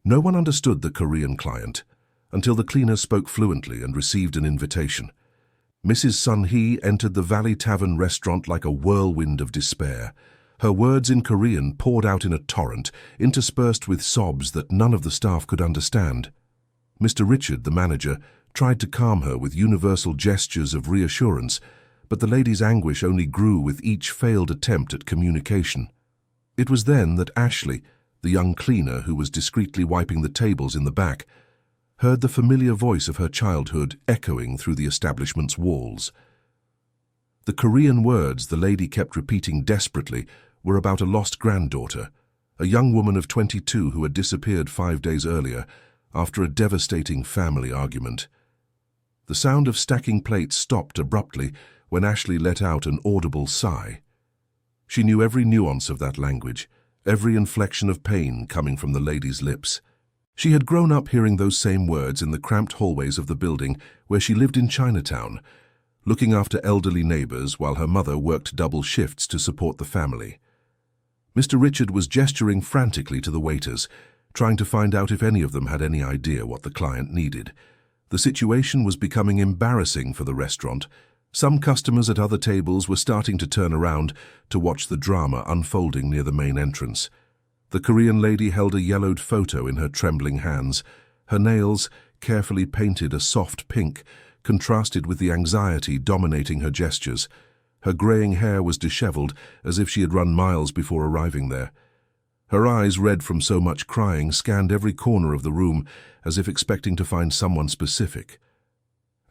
No one understood the Korean client until the cleaner spoke fluently and received an invitation. Mrs. Sun-hee entered the Valley Tavern restaurant like a whirlwind of despair. Her words in Korean poured out in a torrent, interspersed with sobs that none of the staff could understand. Mr. Richard, the manager, tried to calm her with universal gestures of reassurance, but the lady's anguish only grew with each failed attempt at communication. It was then that Ashley, the young cleaner who was discreetly wiping the tables in the back, heard the familiar voice of her childhood echoing through the establishment's walls. The Korean words the lady kept repeating desperately were about a lost granddaughter, a young woman of 22 who had disappeared 5 days earlier after a devastating family argument. The sound of stacking plates stopped abruptly when Ashley let out an audible sigh. She knew every nuance of that language, every inflection of pain coming from the lady's lips. She had grown up hearing those same words in the cramped hallways of the building where she lived in Chinatown, looking after elderly neighbors while her mother worked double shifts to support the family. Mr. Richard was gesturing frantically to the waiters, trying to find out if any of them had any idea what the client needed. The situation was becoming embarrassing for the restaurant. Some customers at other tables were starting to turn around to watch the drama unfolding near the main entrance. The Korean lady held a yellowed photo in her trembling hands. Her nails, carefully painted a soft pink, contrasted with the anxiety dominating her gestures. Her graying hair was disheveled, as if she had run miles before arriving there. Her eyes, red from so much crying, scanned every corner of the room, as if expecting to find someone specific.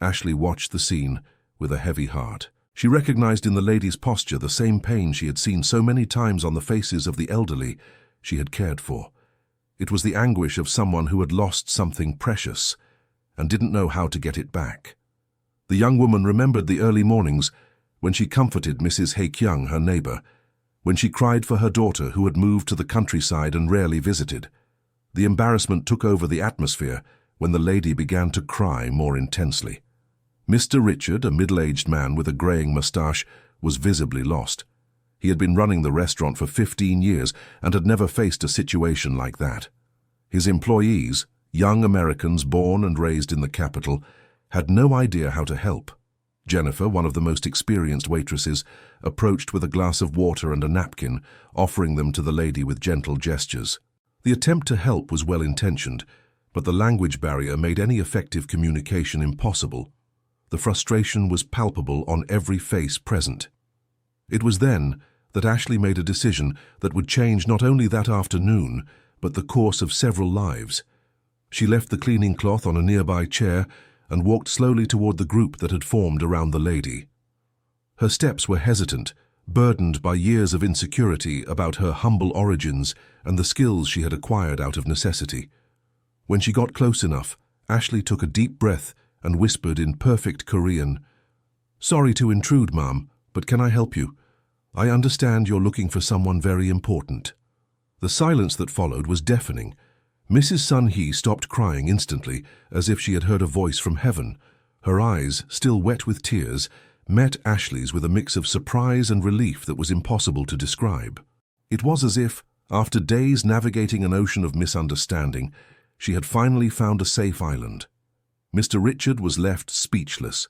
Ashley watched the scene with a heavy heart. She recognized in the lady's posture the same pain she had seen so many times on the faces of the elderly she had cared for. It was the anguish of someone who had lost something precious and didn't know how to get it back. The young woman remembered the early mornings when she comforted Mrs. Hae-kyung, her neighbor, when she cried for her daughter who had moved to the countryside and rarely visited. The embarrassment took over the atmosphere when the lady began to cry more intensely. Mr. Richard, a middle-aged man with a graying mustache, was visibly lost. He had been running the restaurant for 15 years and had never faced a situation like that. His employees, young Americans born and raised in the capital, had no idea how to help. Jennifer, one of the most experienced waitresses, approached with a glass of water and a napkin, offering them to the lady with gentle gestures. The attempt to help was well-intentioned, but the language barrier made any effective communication impossible. The frustration was palpable on every face present. It was then that Ashley made a decision that would change not only that afternoon, but the course of several lives. She left the cleaning cloth on a nearby chair and walked slowly toward the group that had formed around the lady. Her steps were hesitant, burdened by years of insecurity about her humble origins and the skills she had acquired out of necessity. When she got close enough, Ashley took a deep breath and whispered in perfect Korean, "Sorry to intrude, ma'am, but can I help you? I understand you're looking for someone very important." The silence that followed was deafening. Mrs. Sun-hee stopped crying instantly, as if she had heard a voice from heaven. Her eyes, still wet with tears, met Ashley's with a mix of surprise and relief that was impossible to describe. It was as if, after days navigating an ocean of misunderstanding, she had finally found a safe island. Mr. Richard was left speechless.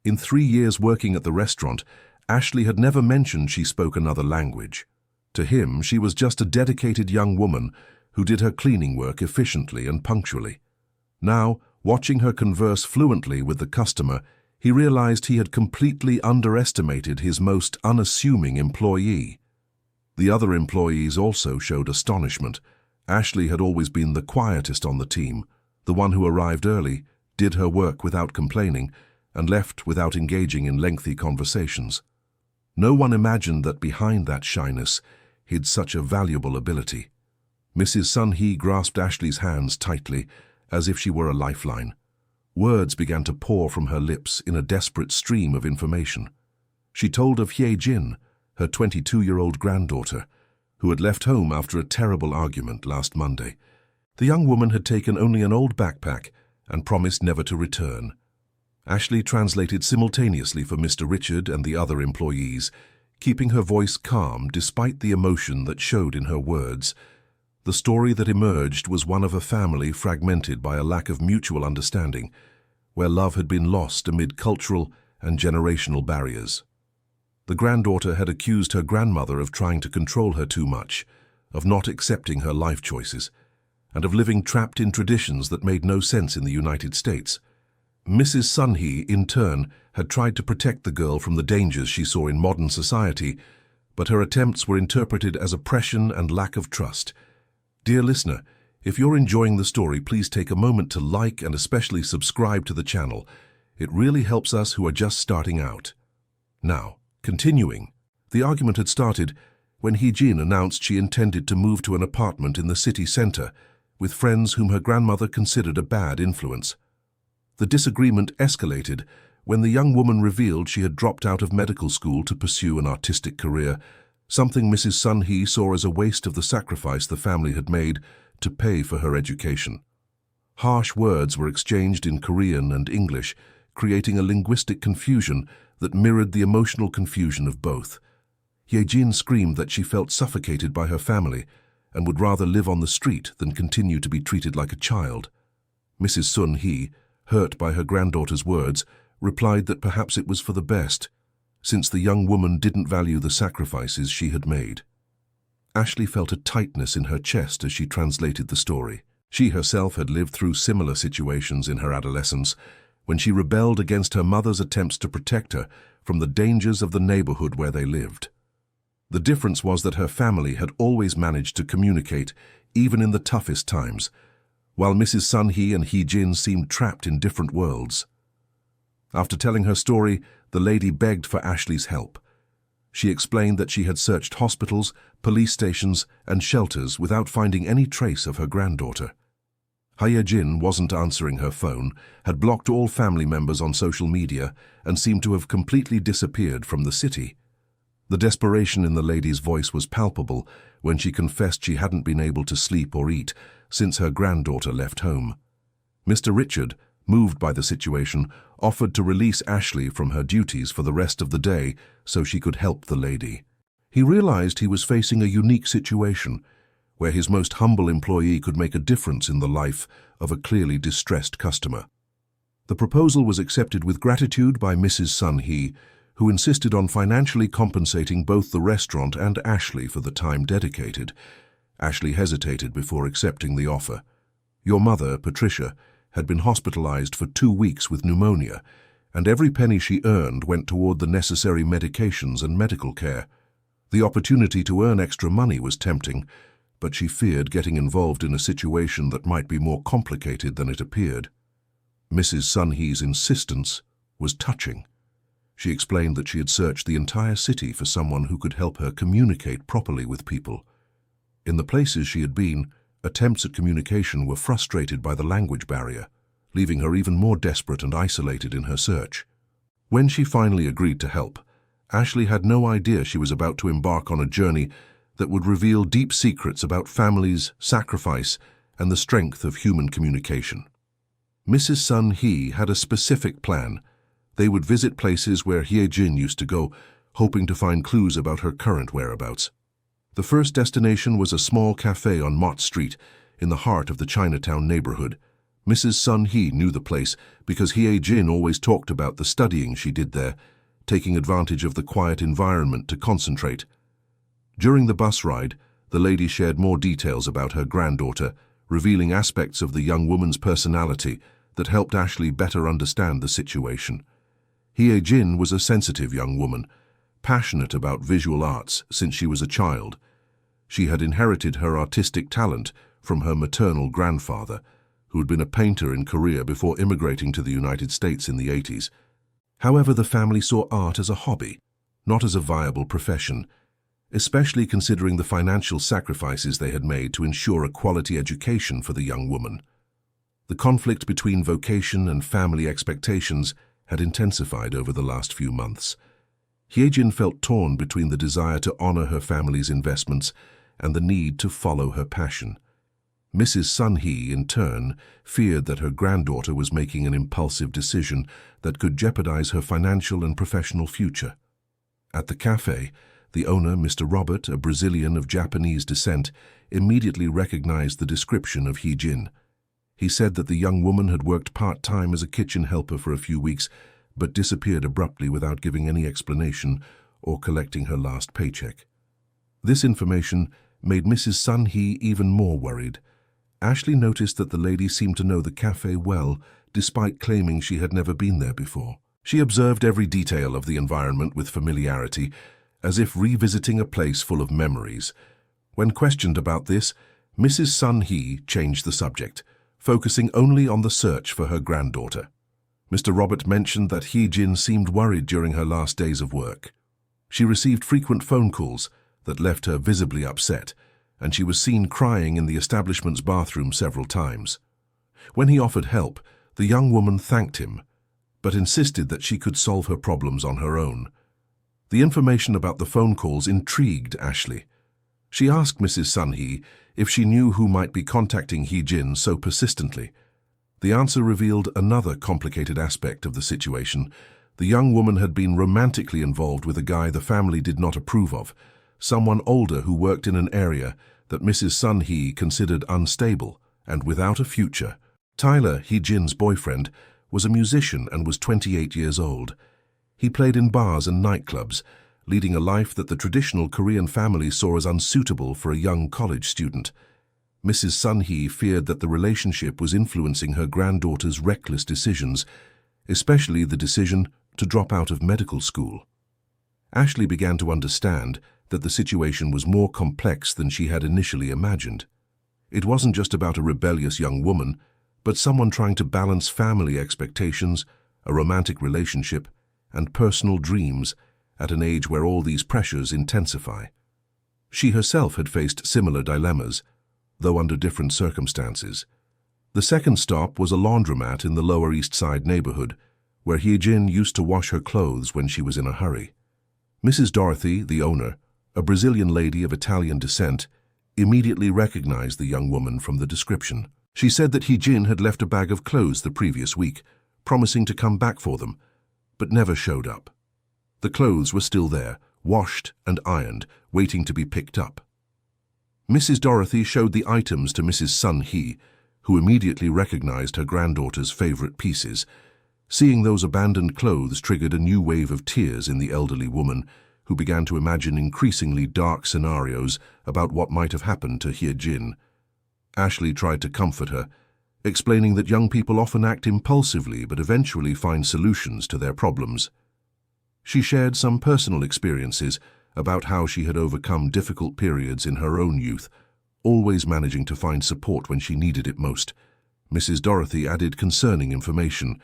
In 3 years working at the restaurant, Ashley had never mentioned she spoke another language. To him, she was just a dedicated young woman who did her cleaning work efficiently and punctually. Now, watching her converse fluently with the customer, he realized he had completely underestimated his most unassuming employee. The other employees also showed astonishment. Ashley had always been the quietest on the team, the one who arrived early, did her work without complaining, and left without engaging in lengthy conversations. No one imagined that behind that shyness hid such a valuable ability. Mrs. Sun-hee grasped Ashley's hands tightly, as if she were a lifeline. Words began to pour from her lips in a desperate stream of information. She told of Hye-jin, her 22-year-old granddaughter, who had left home after a terrible argument last Monday. The young woman had taken only an old backpack and promised never to return. Ashley translated simultaneously for Mr. Richard and the other employees, keeping her voice calm despite the emotion that showed in her words. The story that emerged was one of a family fragmented by a lack of mutual understanding, where love had been lost amid cultural and generational barriers. The granddaughter had accused her grandmother of trying to control her too much, of not accepting her life choices, and of living trapped in traditions that made no sense in the United States. Mrs. Sun-hee, in turn, had tried to protect the girl from the dangers she saw in modern society, but her attempts were interpreted as oppression and lack of trust. Dear listener, if you're enjoying the story, please take a moment to like and especially subscribe to the channel. It really helps us who are just starting out. Now, continuing, the argument had started when Hee-jin announced she intended to move to an apartment in the city center with friends whom her grandmother considered a bad influence. The disagreement escalated when the young woman revealed she had dropped out of medical school to pursue an artistic career, something Mrs. Sun-hee saw as a waste of the sacrifice the family had made to pay for her education. Harsh words were exchanged in Korean and English, creating a linguistic confusion that mirrored the emotional confusion of both. Hee-jin screamed that she felt suffocated by her family and would rather live on the street than continue to be treated like a child. Mrs. Sun-hee, hurt by her granddaughter's words, replied that perhaps it was for the best, since the young woman didn't value the sacrifices she had made. Ashley felt a tightness in her chest as she translated the story. She herself had lived through similar situations in her adolescence, when she rebelled against her mother's attempts to protect her from the dangers of the neighborhood where they lived. The difference was that her family had always managed to communicate, even in the toughest times, while Mrs. Sun-hee and Hee-jin seemed trapped in different worlds. After telling her story, the lady begged for Ashley's help. She explained that she had searched hospitals, police stations, and shelters without finding any trace of her granddaughter. Hee-jin wasn't answering her phone, had blocked all family members on social media, and seemed to have completely disappeared from the city. The desperation in the lady's voice was palpable when she confessed she hadn't been able to sleep or eat since her granddaughter left home. Mr. Richard, moved by the situation, offered to release Ashley from her duties for the rest of the day so she could help the lady. He realized he was facing a unique situation where his most humble employee could make a difference in the life of a clearly distressed customer. The proposal was accepted with gratitude by Mrs. Sun-hee, who insisted on financially compensating both the restaurant and Ashley for the time dedicated. Ashley hesitated before accepting the offer. Your mother, Patricia, had been hospitalized for 2 weeks with pneumonia, and every penny she earned went toward the necessary medications and medical care. The opportunity to earn extra money was tempting, but she feared getting involved in a situation that might be more complicated than it appeared. Mrs. Sun-hee's insistence was touching. She explained that she had searched the entire city for someone who could help her communicate properly with people. In the places she had been, attempts at communication were frustrated by the language barrier, leaving her even more desperate and isolated in her search. When she finally agreed to help, Ashley had no idea she was about to embark on a journey that would reveal deep secrets about families, sacrifice, and the strength of human communication. Mrs. Sun-hee had a specific plan. They would visit places where Hee-jin used to go, hoping to find clues about her current whereabouts. The first destination was a small cafe on Mott Street, in the heart of the Chinatown neighborhood. Mrs. Sun-hee knew the place because Hee-jin always talked about the studying she did there, taking advantage of the quiet environment to concentrate. During the bus ride, the lady shared more details about her granddaughter, revealing aspects of the young woman's personality that helped Ashley better understand the situation. Hee-jin was a sensitive young woman, passionate about visual arts since she was a child. She had inherited her artistic talent from her maternal grandfather, who had been a painter in Korea before immigrating to the United States in the 80s. However, the family saw art as a hobby, not as a viable profession, especially considering the financial sacrifices they had made to ensure a quality education for the young woman. The conflict between vocation and family expectations had intensified over the last few months. Hee-jin felt torn between the desire to honor her family's investments and the need to follow her passion. Mrs. Sun-hee, in turn, feared that her granddaughter was making an impulsive decision that could jeopardize her financial and professional future. At the cafe, the owner, Mr. Robert, a Brazilian of Japanese descent, immediately recognized the description of Hee-jin. He said that the young woman had worked part-time as a kitchen helper for a few weeks, but disappeared abruptly without giving any explanation or collecting her last paycheck. This information made Mrs. Sun-hee even more worried. Ashley noticed that the lady seemed to know the cafe well, despite claiming she had never been there before. She observed every detail of the environment with familiarity, as if revisiting a place full of memories. When questioned about this, Mrs. Sun-hee changed the subject, focusing only on the search for her granddaughter. Mr. Robert mentioned that Hee-jin seemed worried during her last days of work. She received frequent phone calls that left her visibly upset, and she was seen crying in the establishment's bathroom several times. When he offered help, the young woman thanked him, but insisted that she could solve her problems on her own. The information about the phone calls intrigued Ashley. She asked Mrs. Sun-hee if she knew who might be contacting Hee-jin so persistently. The answer revealed another complicated aspect of the situation. The young woman had been romantically involved with a guy the family did not approve of, someone older who worked in an area that Mrs. Sun-hee considered unstable and without a future. Tyler, Hee-jin's boyfriend, was a musician and was 28 years old. He played in bars and nightclubs, leading a life that the traditional Korean family saw as unsuitable for a young college student. Mrs. Sun-hee feared that the relationship was influencing her granddaughter's reckless decisions, especially the decision to drop out of medical school. Ashley began to understand that the situation was more complex than she had initially imagined. It wasn't just about a rebellious young woman, but someone trying to balance family expectations, a romantic relationship, and personal dreams at an age where all these pressures intensify. She herself had faced similar dilemmas, though under different circumstances. The second stop was a laundromat in the Lower East Side neighborhood, where Hee-jin used to wash her clothes when she was in a hurry. Mrs. Dorothy, the owner, a Brazilian lady of Italian descent, immediately recognized the young woman from the description. She said that Hee-jin had left a bag of clothes the previous week, promising to come back for them, but never showed up. The clothes were still there, washed and ironed, waiting to be picked up. Mrs. Dorothy showed the items to Mrs. Sun-hee, who immediately recognized her granddaughter's favorite pieces. Seeing those abandoned clothes triggered a new wave of tears in the elderly woman, who began to imagine increasingly dark scenarios about what might have happened to Hee-jin. Ashley tried to comfort her, explaining that young people often act impulsively but eventually find solutions to their problems. She shared some personal experiences about how she had overcome difficult periods in her own youth, always managing to find support when she needed it most. Mrs. Dorothy added concerning information.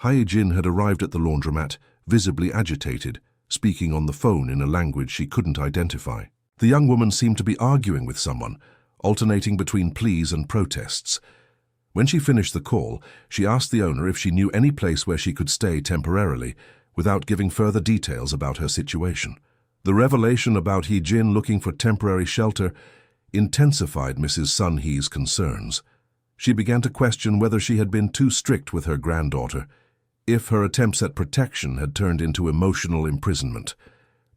Hee-jin had arrived at the laundromat, visibly agitated, speaking on the phone in a language she couldn't identify. The young woman seemed to be arguing with someone, alternating between pleas and protests. When she finished the call, she asked the owner if she knew any place where she could stay temporarily, without giving further details about her situation. The revelation about Hee-jin looking for temporary shelter intensified Mrs. Sun-hee's concerns. She began to question whether she had been too strict with her granddaughter, if her attempts at protection had turned into emotional imprisonment.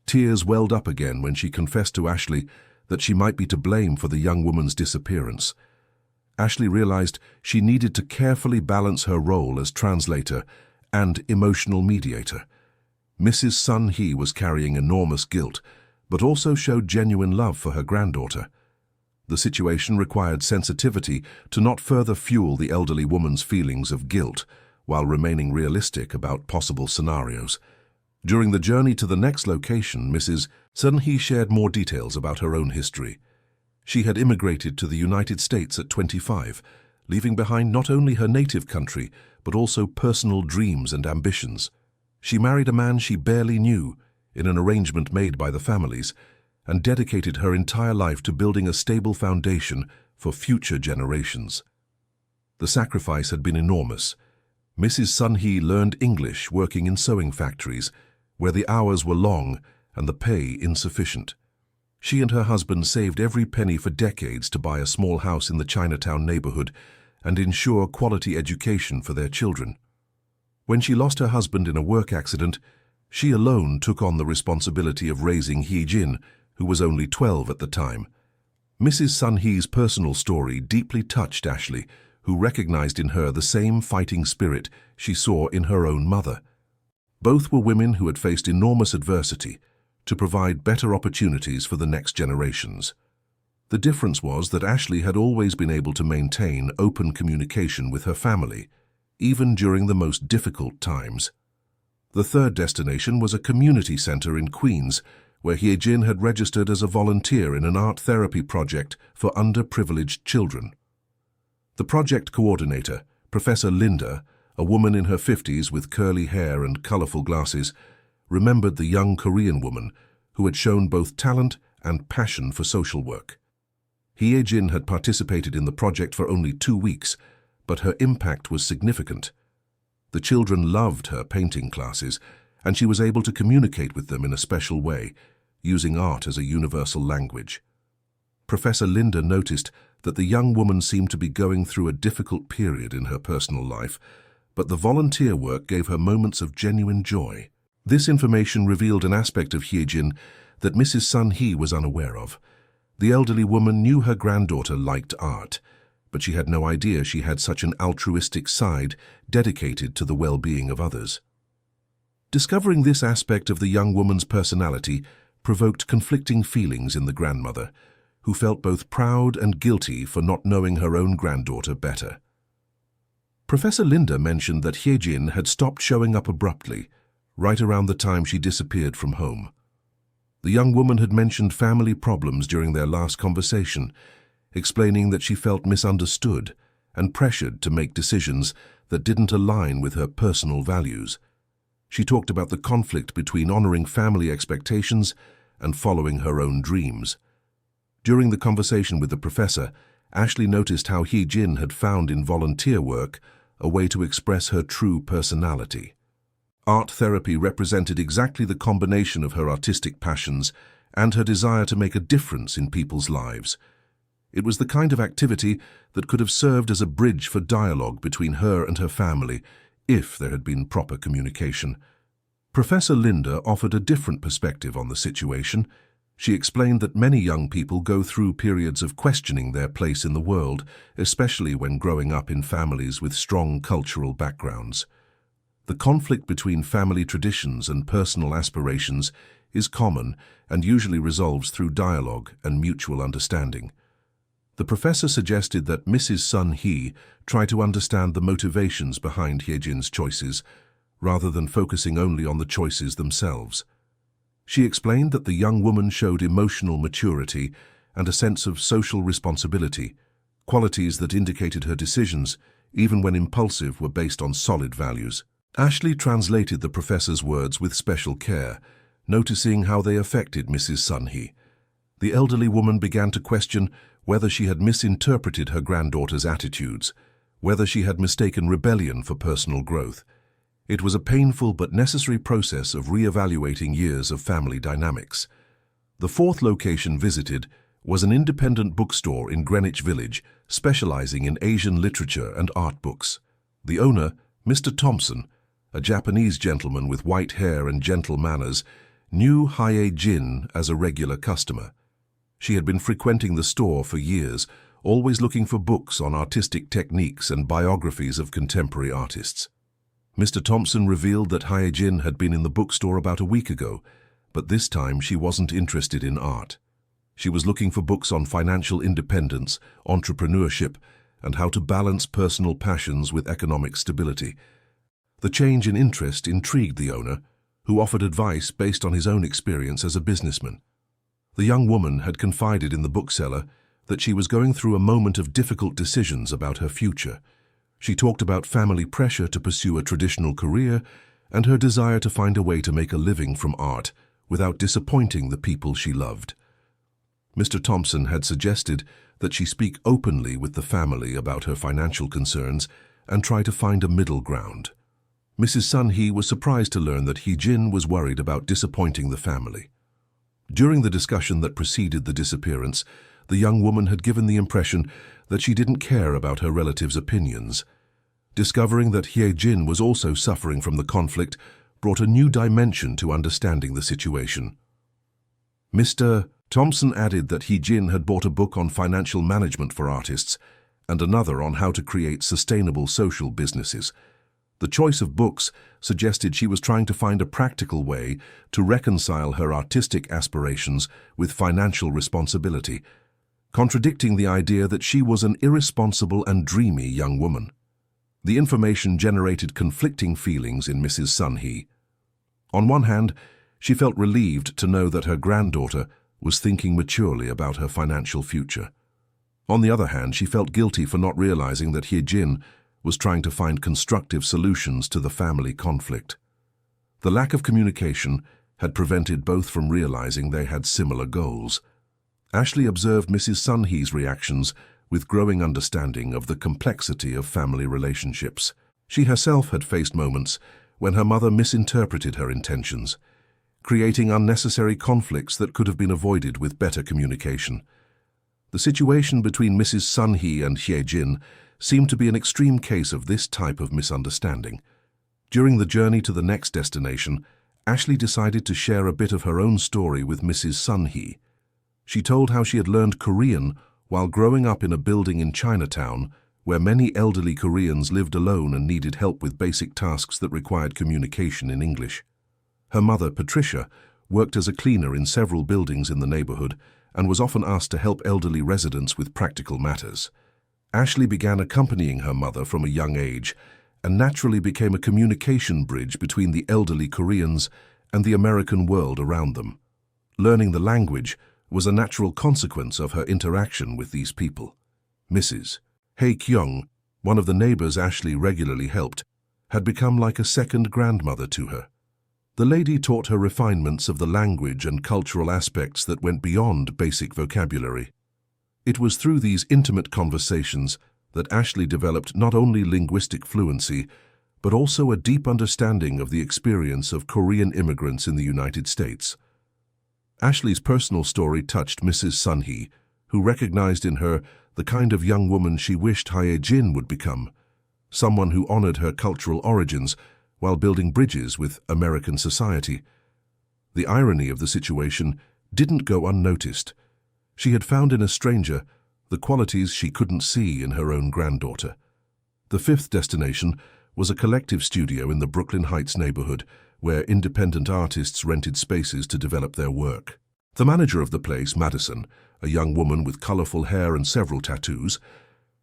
Tears welled up again when she confessed to Ashley that she might be to blame for the young woman's disappearance. Ashley realized she needed to carefully balance her role as translator and emotional mediator. Mrs. Sun-hee was carrying enormous guilt, but also showed genuine love for her granddaughter. The situation required sensitivity to not further fuel the elderly woman's feelings of guilt, while remaining realistic about possible scenarios. During the journey to the next location, Mrs. Sun-hee shared more details about her own history. She had immigrated to the United States at 25, leaving behind not only her native country, but also personal dreams and ambitions. She married a man she barely knew, in an arrangement made by the families, and dedicated her entire life to building a stable foundation for future generations. The sacrifice had been enormous. Mrs. Sun-hee learned English working in sewing factories, where the hours were long and the pay insufficient. She and her husband saved every penny for decades to buy a small house in the Chinatown neighborhood and ensure quality education for their children. When she lost her husband in a work accident, she alone took on the responsibility of raising Hee-jin, who was only 12 at the time. Mrs. Sun-hee's personal story deeply touched Ashley, who recognized in her the same fighting spirit she saw in her own mother. Both were women who had faced enormous adversity to provide better opportunities for the next generations. The difference was that Ashley had always been able to maintain open communication with her family, even during the most difficult times. The third destination was a community center in Queens, where Hyejin had registered as a volunteer in an art therapy project for underprivileged children. The project coordinator, Professor Linda, a woman in her 50s with curly hair and colorful glasses, remembered the young Korean woman who had shown both talent and passion for social work. Hyejin had participated in the project for only 2 weeks, but her impact was significant. The children loved her painting classes, and she was able to communicate with them in a special way, using art as a universal language. Professor Linda noticed that the young woman seemed to be going through a difficult period in her personal life, but the volunteer work gave her moments of genuine joy. This information revealed an aspect of Hyejin that Mrs. Sun-hee was unaware of. The elderly woman knew her granddaughter liked art, but she had no idea she had such an altruistic side dedicated to the well-being of others. Discovering this aspect of the young woman's personality provoked conflicting feelings in the grandmother, who felt both proud and guilty for not knowing her own granddaughter better. Professor Linda mentioned that Hyejin had stopped showing up abruptly, right around the time she disappeared from home. The young woman had mentioned family problems during their last conversation, explaining that she felt misunderstood and pressured to make decisions that didn't align with her personal values. She talked about the conflict between honoring family expectations and following her own dreams. During the conversation with the professor, Ashley noticed how Hyejin had found in volunteer work a way to express her true personality. Art therapy represented exactly the combination of her artistic passions and her desire to make a difference in people's lives. It was the kind of activity that could have served as a bridge for dialogue between her and her family, if there had been proper communication. Professor Linda offered a different perspective on the situation. She explained that many young people go through periods of questioning their place in the world, especially when growing up in families with strong cultural backgrounds. The conflict between family traditions and personal aspirations is common and usually resolves through dialogue and mutual understanding. The professor suggested that Mrs. Sun-hee try to understand the motivations behind Hyejin's choices, rather than focusing only on the choices themselves. She explained that the young woman showed emotional maturity and a sense of social responsibility, qualities that indicated her decisions, even when impulsive, were based on solid values. Ashley translated the professor's words with special care, noticing how they affected Mrs. Sun-hee. The elderly woman began to question whether she had misinterpreted her granddaughter's attitudes, whether she had mistaken rebellion for personal growth. It was a painful but necessary process of re-evaluating years of family dynamics. The fourth location visited was an independent bookstore in Greenwich Village, specializing in Asian literature and art books. The owner, Mr. Thompson, a Japanese gentleman with white hair and gentle manners, knew Hyejin as a regular customer. She had been frequenting the store for years, always looking for books on artistic techniques and biographies of contemporary artists. Mr. Thompson revealed that Hyejin had been in the bookstore about a week ago, but this time she wasn't interested in art. She was looking for books on financial independence, entrepreneurship, and how to balance personal passions with economic stability. The change in interest intrigued the owner, who offered advice based on his own experience as a businessman. The young woman had confided in the bookseller that she was going through a moment of difficult decisions about her future. She talked about family pressure to pursue a traditional career and her desire to find a way to make a living from art without disappointing the people she loved. Mr. Thompson had suggested that she speak openly with the family about her financial concerns and try to find a middle ground. Mrs. Sun-hee was surprised to learn that Hyejin was worried about disappointing the family. During the discussion that preceded the disappearance, the young woman had given the impression that she didn't care about her relatives' opinions. Discovering that Hyejin was also suffering from the conflict brought a new dimension to understanding the situation. Mr. Thompson added that Jin had bought a book on financial management for artists and another on how to create sustainable social businesses. The choice of books suggested she was trying to find a practical way to reconcile her artistic aspirations with financial responsibility, contradicting the idea that she was an irresponsible and dreamy young woman. The information generated conflicting feelings in Mrs. Sun Hee. On one hand, she felt relieved to know that her granddaughter was thinking maturely about her financial future. On the other hand, she felt guilty for not realizing that Jin was trying to find constructive solutions to the family conflict. The lack of communication had prevented both from realizing they had similar goals. Ashley observed Mrs. Sun Hee's reactions with growing understanding of the complexity of family relationships. She herself had faced moments when her mother misinterpreted her intentions, creating unnecessary conflicts that could have been avoided with better communication. The situation between Mrs. Sun Hee and Jin seemed to be an extreme case of this type of misunderstanding. During the journey to the next destination, Ashley decided to share a bit of her own story with Mrs. Sun Hee. She told how she had learned Korean while growing up in a building in Chinatown where many elderly Koreans lived alone and needed help with basic tasks that required communication in English. Her mother, Patricia, worked as a cleaner in several buildings in the neighborhood and was often asked to help elderly residents with practical matters. Ashley began accompanying her mother from a young age and naturally became a communication bridge between the elderly Koreans and the American world around them. Learning the language was a natural consequence of her interaction with these people. Mrs. Hae Kyung, one of the neighbors Ashley regularly helped, had become like a second grandmother to her. The lady taught her refinements of the language and cultural aspects that went beyond basic vocabulary. It was through these intimate conversations that Ashley developed not only linguistic fluency, but also a deep understanding of the experience of Korean immigrants in the United States. Ashley's personal story touched Mrs. Sun Hee, who recognized in her the kind of young woman she wished Jin would become, someone who honored her cultural origins while building bridges with American society. The irony of the situation didn't go unnoticed. She had found in a stranger the qualities she couldn't see in her own granddaughter. The fifth destination was a collective studio in the Brooklyn Heights neighborhood where independent artists rented spaces to develop their work. The manager of the place, Madison, a young woman with colorful hair and several tattoos,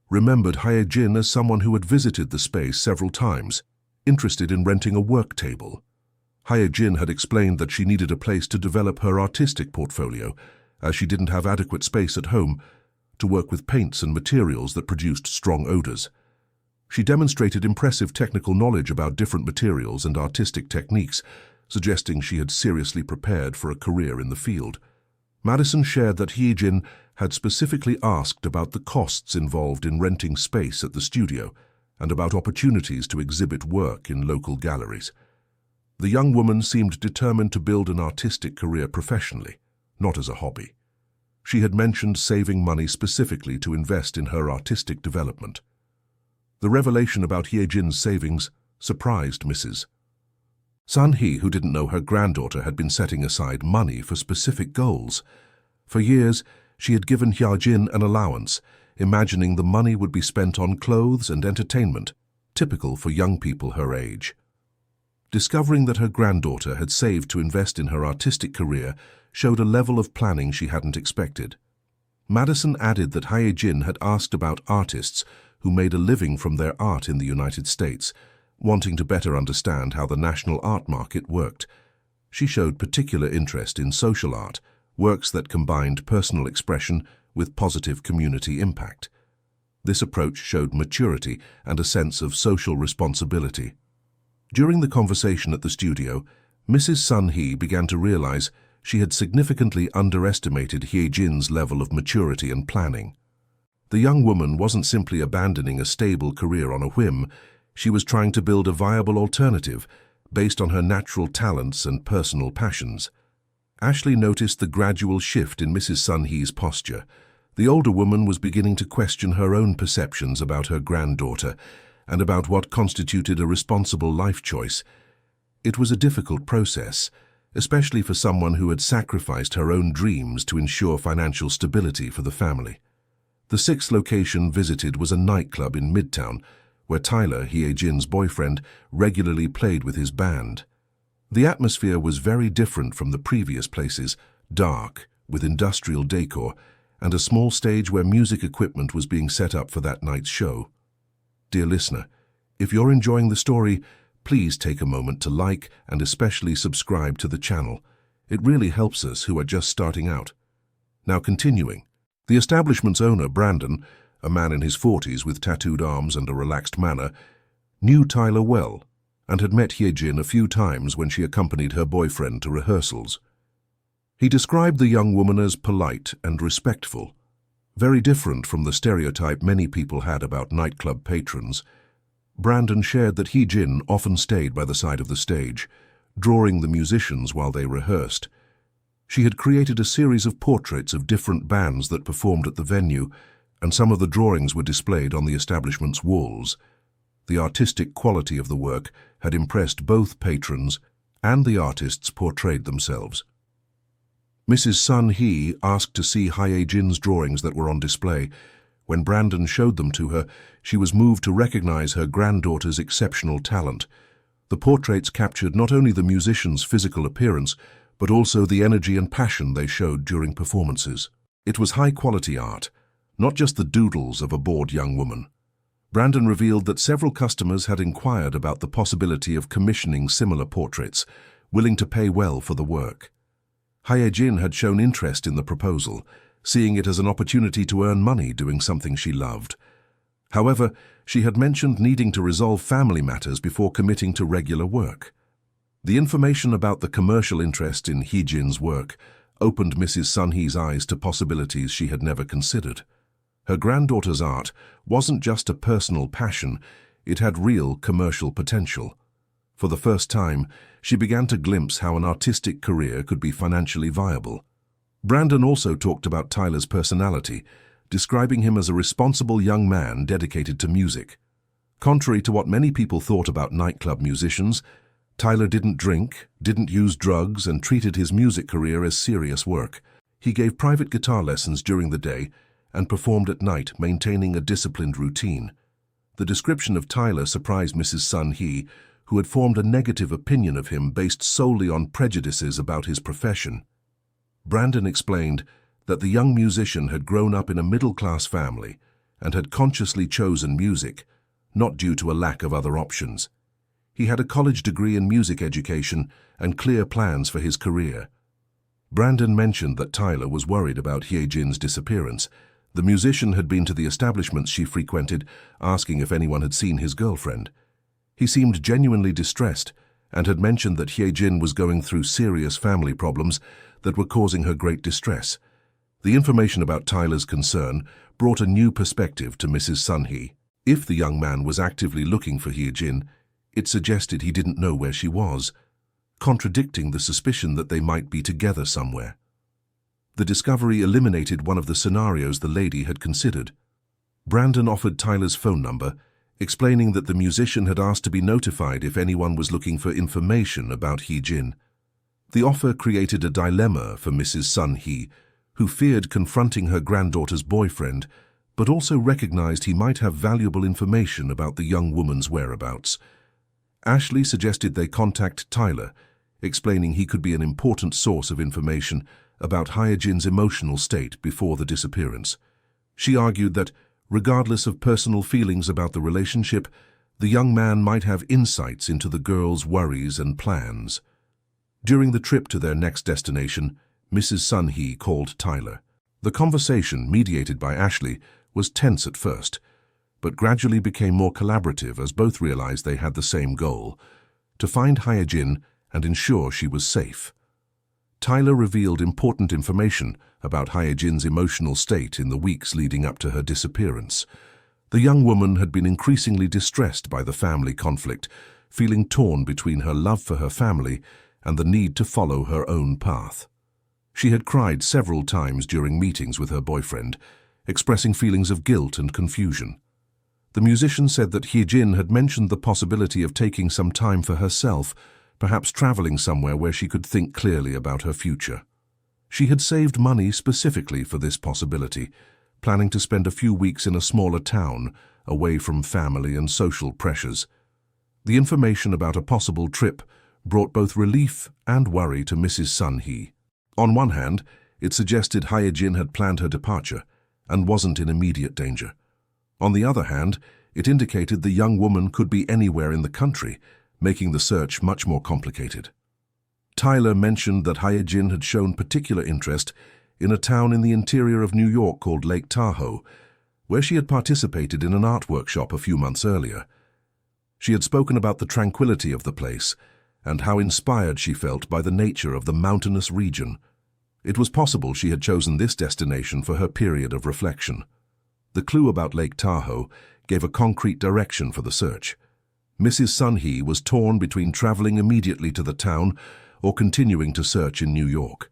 remembered Jin as someone who had visited the space several times, interested in renting a work table. Jin had explained that she needed a place to develop her artistic portfolio, as she didn't have adequate space at home to work with paints and materials that produced strong odors. She demonstrated impressive technical knowledge about different materials and artistic techniques, suggesting she had seriously prepared for a career in the field. Madison shared that Jin had specifically asked about the costs involved in renting space at the studio and about opportunities to exhibit work in local galleries. The young woman seemed determined to build an artistic career professionally, not as a hobby. She had mentioned saving money specifically to invest in her artistic development. The revelation about Jin's savings surprised Mrs. Sun Hee, who didn't know her granddaughter had been setting aside money for specific goals. For years, she had given Jin an allowance, imagining the money would be spent on clothes and entertainment, typical for young people her age. Discovering that her granddaughter had saved to invest in her artistic career showed a level of planning she hadn't expected. Madison added that Jin had asked about artists who made a living from their art in the United States, wanting to better understand how the national art market worked. She showed particular interest in social art, works that combined personal expression with positive community impact. This approach showed maturity and a sense of social responsibility. During the conversation at the studio, Mrs. Sun Hee began to realize she had significantly underestimated Jin's level of maturity and planning. The young woman wasn't simply abandoning a stable career on a whim, she was trying to build a viable alternative based on her natural talents and personal passions. Ashley noticed the gradual shift in Mrs. Sun Hee's posture. The older woman was beginning to question her own perceptions about her granddaughter and about what constituted a responsible life choice. It was a difficult process, especially for someone who had sacrificed her own dreams to ensure financial stability for the family. The sixth location visited was a nightclub in Midtown, where Tyler, Hye-jin's boyfriend, regularly played with his band. The atmosphere was very different from the previous places, dark, with industrial decor, and a small stage where music equipment was being set up for that night's show. Dear listener, if you're enjoying the story, please take a moment to like and especially subscribe to the channel. It really helps us who are just starting out. Now continuing. The establishment's owner, Brandon, a man in his 40s with tattooed arms and a relaxed manner, knew Tyler well and had met Hye-jin a few times when she accompanied her boyfriend to rehearsals. He described the young woman as polite and respectful, very different from the stereotype many people had about nightclub patrons. Brandon shared that Hye-jin often stayed by the side of the stage, drawing the musicians while they rehearsed. She had created a series of portraits of different bands that performed at the venue, and some of the drawings were displayed on the establishment's walls. The artistic quality of the work had impressed both patrons and the artists portrayed themselves. Mrs. Sun-hee asked to see Hye-jin's drawings that were on display. When Brandon showed them to her, she was moved to recognize her granddaughter's exceptional talent. The portraits captured not only the musicians' physical appearance, but also the energy and passion they showed during performances. It was high-quality art, not just the doodles of a bored young woman. Brandon revealed that several customers had inquired about the possibility of commissioning similar portraits, willing to pay well for the work. Hye-jin had shown interest in the proposal, seeing it as an opportunity to earn money doing something she loved. However, she had mentioned needing to resolve family matters before committing to regular work. The information about the commercial interest in Hye-jin's work opened Mrs. Sun-hee's eyes to possibilities she had never considered. Her granddaughter's art wasn't just a personal passion, it had real commercial potential. For the first time, she began to glimpse how an artistic career could be financially viable. Brandon also talked about Tyler's personality, describing him as a responsible young man dedicated to music. Contrary to what many people thought about nightclub musicians, Tyler didn't drink, didn't use drugs, and treated his music career as serious work. He gave private guitar lessons during the day and performed at night, maintaining a disciplined routine. The description of Tyler surprised Mrs. Sun-hee, who had formed a negative opinion of him based solely on prejudices about his profession. Brandon explained that the young musician had grown up in a middle-class family and had consciously chosen music, not due to a lack of other options. He had a college degree in music education and clear plans for his career. Brandon mentioned that Tyler was worried about Hye-jin's disappearance. The musician had been to the establishments she frequented, asking if anyone had seen his girlfriend. He seemed genuinely distressed and had mentioned that Hye-jin was going through serious family problems that were causing her great distress. The information about Tyler's concern brought a new perspective to Mrs. Sun-hee. If the young man was actively looking for Hye-jin, it suggested he didn't know where she was, contradicting the suspicion that they might be together somewhere. The discovery eliminated one of the scenarios the lady had considered. Brandon offered Tyler's phone number, explaining that the musician had asked to be notified if anyone was looking for information about Hye-jin. The offer created a dilemma for Mrs. Sun-hee, who feared confronting her granddaughter's boyfriend, but also recognized he might have valuable information about the young woman's whereabouts. Ashley suggested they contact Tyler, explaining he could be an important source of information about Hye-jin's emotional state before the disappearance. She argued that, regardless of personal feelings about the relationship, the young man might have insights into the girl's worries and plans. During the trip to their next destination, Mrs. Sun-hee called Tyler. The conversation, mediated by Ashley, was tense at first, but gradually became more collaborative as both realized they had the same goal: to find Hye-jin and ensure she was safe. Tyler revealed important information about Hye-jin's emotional state in the weeks leading up to her disappearance. The young woman had been increasingly distressed by the family conflict, feeling torn between her love for her family and the need to follow her own path. She had cried several times during meetings with her boyfriend, expressing feelings of guilt and confusion. The musician said that Hye-jin had mentioned the possibility of taking some time for herself, perhaps traveling somewhere where she could think clearly about her future. She had saved money specifically for this possibility, planning to spend a few weeks in a smaller town, away from family and social pressures. The information about a possible trip brought both relief and worry to Mrs. Sun Hee. On one hand, it suggested Hyejin had planned her departure and wasn't in immediate danger. On the other hand, it indicated the young woman could be anywhere in the country, making the search much more complicated. Tyler mentioned that Hyejin had shown particular interest in a town in the interior of New York called Lake Tahoe, where she had participated in an art workshop a few months earlier. She had spoken about the tranquility of the place and how inspired she felt by the nature of the mountainous region. It was possible she had chosen this destination for her period of reflection. The clue about Lake Tahoe gave a concrete direction for the search. Mrs. Sun Hee was torn between traveling immediately to the town or continuing to search in New York.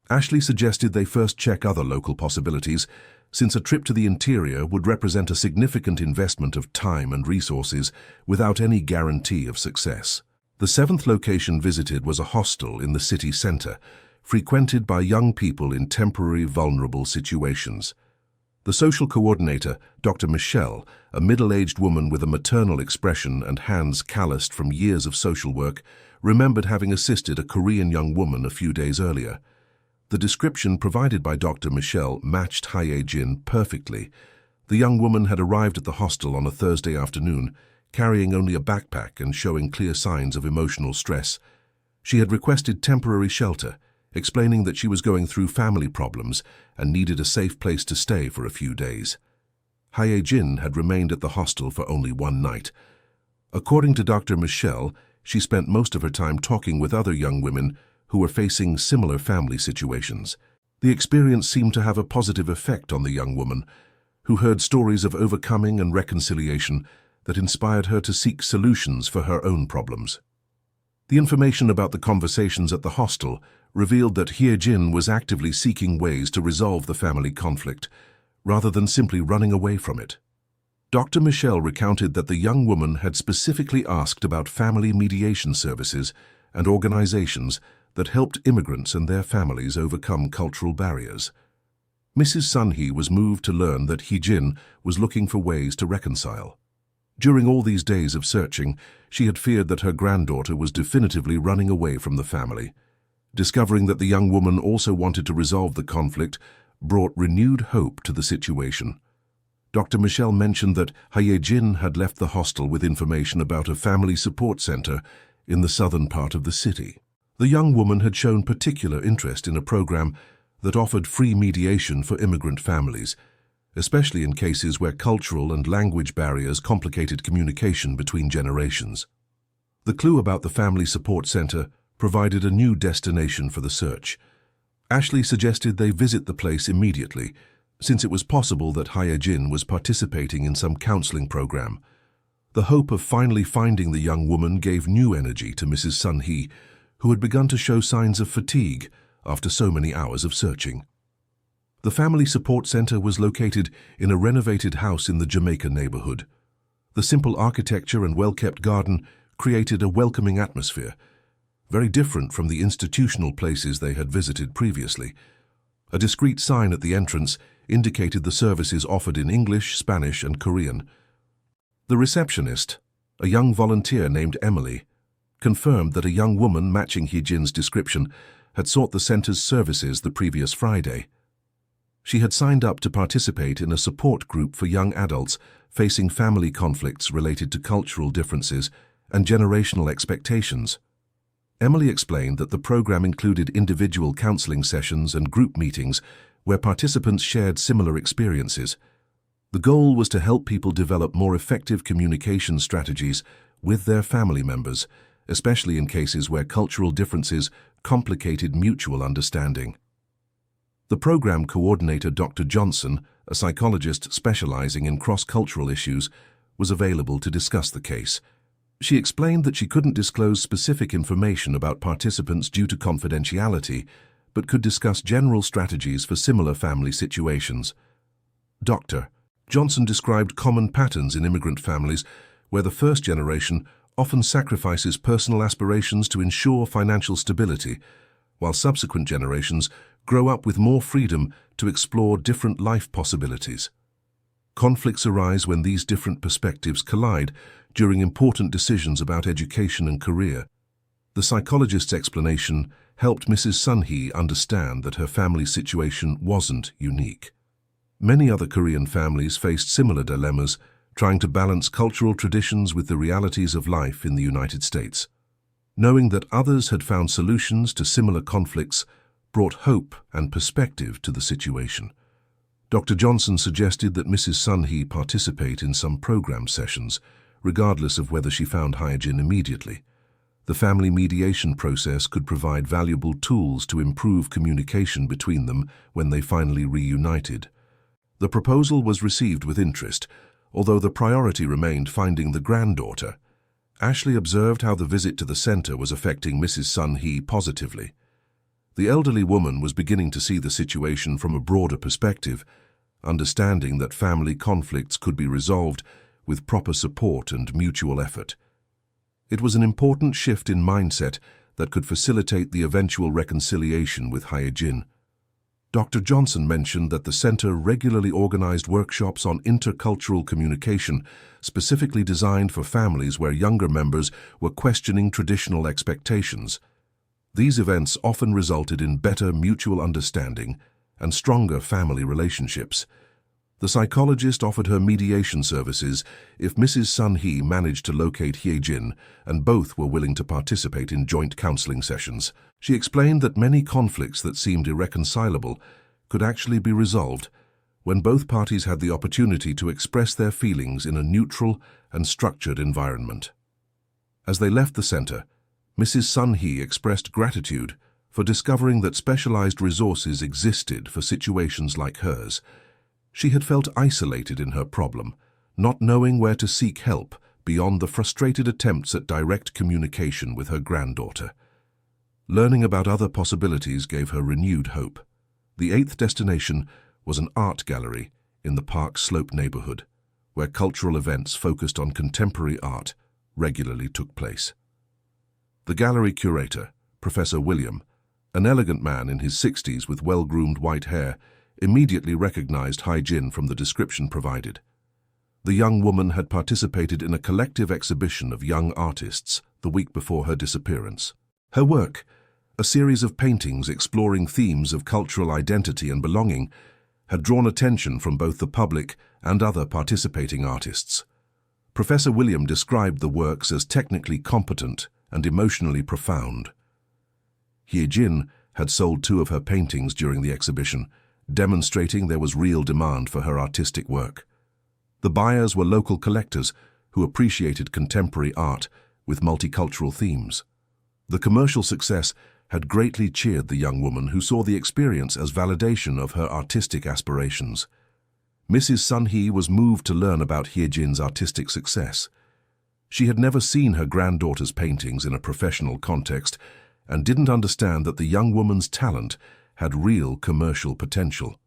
Ashley suggested they first check other local possibilities, since a trip to the interior would represent a significant investment of time and resources without any guarantee of success. The seventh location visited was a hostel in the city center, frequented by young people in temporary vulnerable situations. The social coordinator, Dr. Michelle, a middle-aged woman with a maternal expression and hands calloused from years of social work, remembered having assisted a Korean young woman a few days earlier. The description provided by Dr. Michelle matched Hyejin perfectly. The young woman had arrived at the hostel on a Thursday afternoon, carrying only a backpack and showing clear signs of emotional stress. She had requested temporary shelter, explaining that she was going through family problems and needed a safe place to stay for a few days. Hyejin had remained at the hostel for only one night. According to Dr. Michelle, she spent most of her time talking with other young women who were facing similar family situations. The experience seemed to have a positive effect on the young woman, who heard stories of overcoming and reconciliation that inspired her to seek solutions for her own problems. The information about the conversations at the hostel revealed that Hyejin was actively seeking ways to resolve the family conflict, rather than simply running away from it. Dr. Michelle recounted that the young woman had specifically asked about family mediation services and organizations that helped immigrants and their families overcome cultural barriers. Mrs. Sun Hee was moved to learn that Hyejin was looking for ways to reconcile. During all these days of searching, she had feared that her granddaughter was definitively running away from the family. Discovering that the young woman also wanted to resolve the conflict brought renewed hope to the situation. Dr. Michelle mentioned that Hyejin had left the hostel with information about a family support center in the southern part of the city. The young woman had shown particular interest in a program that offered free mediation for immigrant families, especially in cases where cultural and language barriers complicated communication between generations. The clue about the family support center provided a new destination for the search. Ashley suggested they visit the place immediately, since it was possible that Hyejin was participating in some counseling program. The hope of finally finding the young woman gave new energy to Mrs. Sun Hee, who had begun to show signs of fatigue after so many hours of searching. The family support center was located in a renovated house in the Jamaica neighborhood. The simple architecture and well-kept garden created a welcoming atmosphere, very different from the institutional places they had visited previously. A discreet sign at the entrance indicated the services offered in English, Spanish, and Korean. The receptionist, a young volunteer named Emily, confirmed that a young woman matching Hyejin's description had sought the center's services the previous Friday. She had signed up to participate in a support group for young adults facing family conflicts related to cultural differences and generational expectations. Emily explained that the program included individual counseling sessions and group meetings where participants shared similar experiences. The goal was to help people develop more effective communication strategies with their family members, especially in cases where cultural differences complicated mutual understanding. The program coordinator, Dr. Johnson, a psychologist specializing in cross-cultural issues, was available to discuss the case. She explained that she couldn't disclose specific information about participants due to confidentiality, but could discuss general strategies for similar family situations. Dr. Johnson described common patterns in immigrant families where the first generation often sacrifices personal aspirations to ensure financial stability, while subsequent generations grow up with more freedom to explore different life possibilities. Conflicts arise when these different perspectives collide during important decisions about education and career. The psychologist's explanation helped Mrs. Sun-hee understand that her family's situation wasn't unique. Many other Korean families faced similar dilemmas, trying to balance cultural traditions with the realities of life in the United States. Knowing that others had found solutions to similar conflicts brought hope and perspective to the situation. Dr. Johnson suggested that Mrs. Sun-hee participate in some program sessions, regardless of whether she found Hyejin immediately. The family mediation process could provide valuable tools to improve communication between them when they finally reunited. The proposal was received with interest, although the priority remained finding the granddaughter. Ashley observed how the visit to the center was affecting Mrs. Sun-hee positively. The elderly woman was beginning to see the situation from a broader perspective, understanding that family conflicts could be resolved with proper support and mutual effort. It was an important shift in mindset that could facilitate the eventual reconciliation with Hyejin. Dr. Johnson mentioned that the center regularly organized workshops on intercultural communication, specifically designed for families where younger members were questioning traditional expectations. These events often resulted in better mutual understanding and stronger family relationships. The psychologist offered her mediation services if Mrs. Sun-hee managed to locate Hyejin, and both were willing to participate in joint counseling sessions. She explained that many conflicts that seemed irreconcilable could actually be resolved when both parties had the opportunity to express their feelings in a neutral and structured environment. As they left the center, Mrs. Sun-hee expressed gratitude for discovering that specialized resources existed for situations like hers. She had felt isolated in her problem, not knowing where to seek help beyond the frustrated attempts at direct communication with her granddaughter. Learning about other possibilities gave her renewed hope. The eighth destination was an art gallery in the Park Slope neighborhood, where cultural events focused on contemporary art regularly took place. The gallery curator, Professor William, an elegant man in his 60s with well-groomed white hair, immediately recognized Hyejin from the description provided. The young woman had participated in a collective exhibition of young artists the week before her disappearance. Her work, a series of paintings exploring themes of cultural identity and belonging, had drawn attention from both the public and other participating artists. Professor William described the works as technically competent and emotionally profound. Hyejin had sold 2 of her paintings during the exhibition, demonstrating there was real demand for her artistic work. The buyers were local collectors who appreciated contemporary art with multicultural themes. The commercial success had greatly cheered the young woman, who saw the experience as validation of her artistic aspirations. Mrs. Sun-hee was moved to learn about Hyejin's artistic success. She had never seen her granddaughter's paintings in a professional context and didn't understand that the young woman's talent had real commercial potential.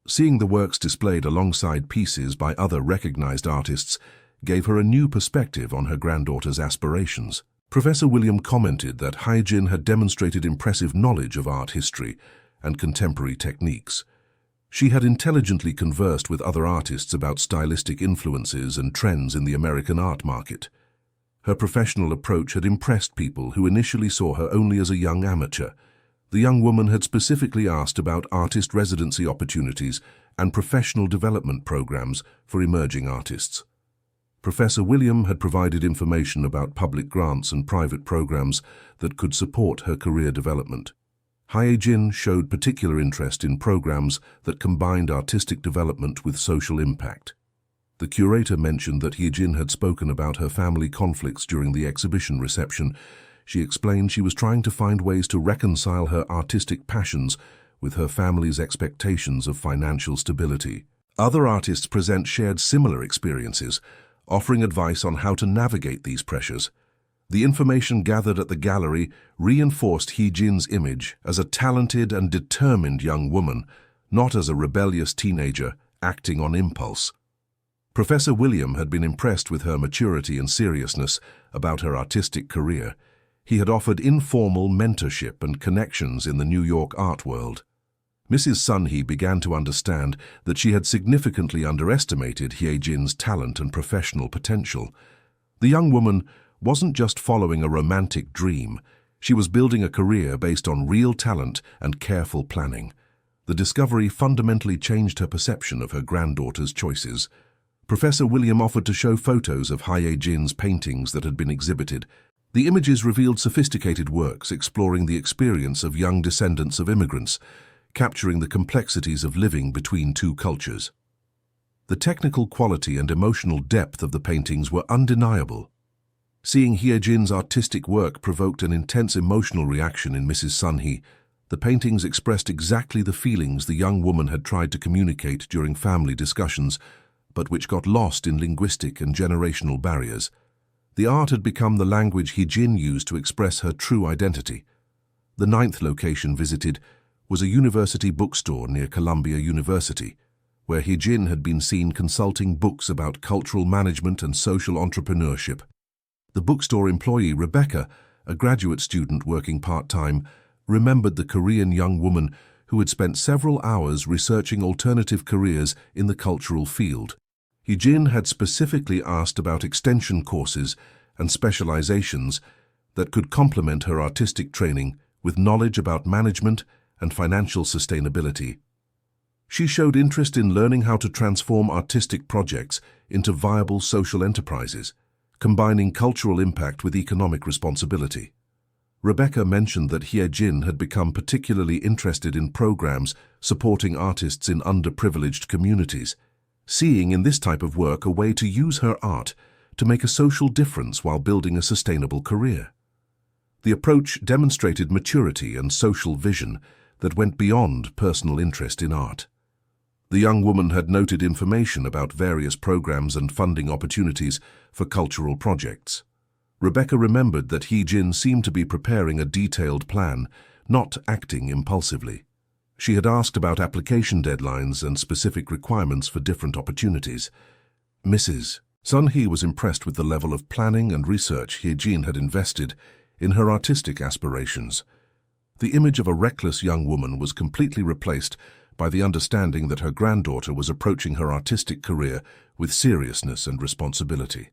Seeing the works displayed alongside pieces by other recognized artists gave her a new perspective on her granddaughter's aspirations. Professor William commented that Hyejin had demonstrated impressive knowledge of art history and contemporary techniques. She had intelligently conversed with other artists about stylistic influences and trends in the American art market. Her professional approach had impressed people who initially saw her only as a young amateur. The young woman had specifically asked about artist residency opportunities and professional development programs for emerging artists. Professor William had provided information about public grants and private programs that could support her career development. Hyejin showed particular interest in programs that combined artistic development with social impact. The curator mentioned that Hyejin had spoken about her family conflicts during the exhibition reception. She explained she was trying to find ways to reconcile her artistic passions with her family's expectations of financial stability. Other artists present shared similar experiences, offering advice on how to navigate these pressures. The information gathered at the gallery reinforced Hyejin's image as a talented and determined young woman, not as a rebellious teenager acting on impulse. Professor William had been impressed with her maturity and seriousness about her artistic career. He had offered informal mentorship and connections in the New York art world. Mrs. Sunhee began to understand that she had significantly underestimated Hyejin's talent and professional potential. The young woman wasn't just following a romantic dream. She was building a career based on real talent and careful planning. The discovery fundamentally changed her perception of her granddaughter's choices. Professor William offered to show photos of Hyejin's paintings that had been exhibited. The images revealed sophisticated works exploring the experience of young descendants of immigrants, capturing the complexities of living between two cultures. The technical quality and emotional depth of the paintings were undeniable. Seeing Hyejin's artistic work provoked an intense emotional reaction in Mrs. Sunhee. The paintings expressed exactly the feelings the young woman had tried to communicate during family discussions, but which got lost in linguistic and generational barriers. The art had become the language Hyejin used to express her true identity. The 9th location visited was a university bookstore near Columbia University, where Hyejin had been seen consulting books about cultural management and social entrepreneurship. The bookstore employee, Rebecca, a graduate student working part-time, remembered the Korean young woman who had spent several hours researching alternative careers in the cultural field. Hyejin had specifically asked about extension courses and specializations that could complement her artistic training with knowledge about management and financial sustainability. She showed interest in learning how to transform artistic projects into viable social enterprises, combining cultural impact with economic responsibility. Rebecca mentioned that Hyejin had become particularly interested in programs supporting artists in underprivileged communities, seeing in this type of work a way to use her art to make a social difference while building a sustainable career. The approach demonstrated maturity and social vision that went beyond personal interest in art. The young woman had noted information about various programs and funding opportunities for cultural projects. Rebecca remembered that Hyejin seemed to be preparing a detailed plan, not acting impulsively. She had asked about application deadlines and specific requirements for different opportunities. Mrs. Sunhee was impressed with the level of planning and research Hyejin had invested in her artistic aspirations. The image of a reckless young woman was completely replaced by the understanding that her granddaughter was approaching her artistic career with seriousness and responsibility.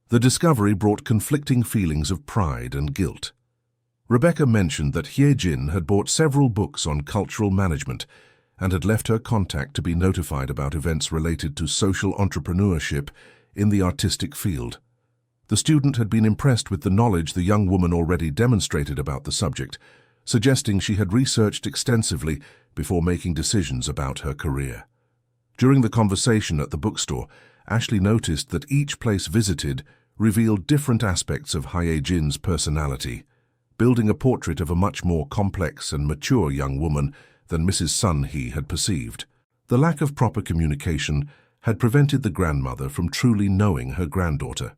The discovery brought conflicting feelings of pride and guilt. Rebecca mentioned that Hyejin had bought several books on cultural management and had left her contact to be notified about events related to social entrepreneurship in the artistic field. The student had been impressed with the knowledge the young woman already demonstrated about the subject, suggesting she had researched extensively before making decisions about her career. During the conversation at the bookstore, Ashley noticed that each place visited revealed different aspects of Hyejin's personality, building a portrait of a much more complex and mature young woman than Mrs. Sunhee had perceived. The lack of proper communication had prevented the grandmother from truly knowing her granddaughter.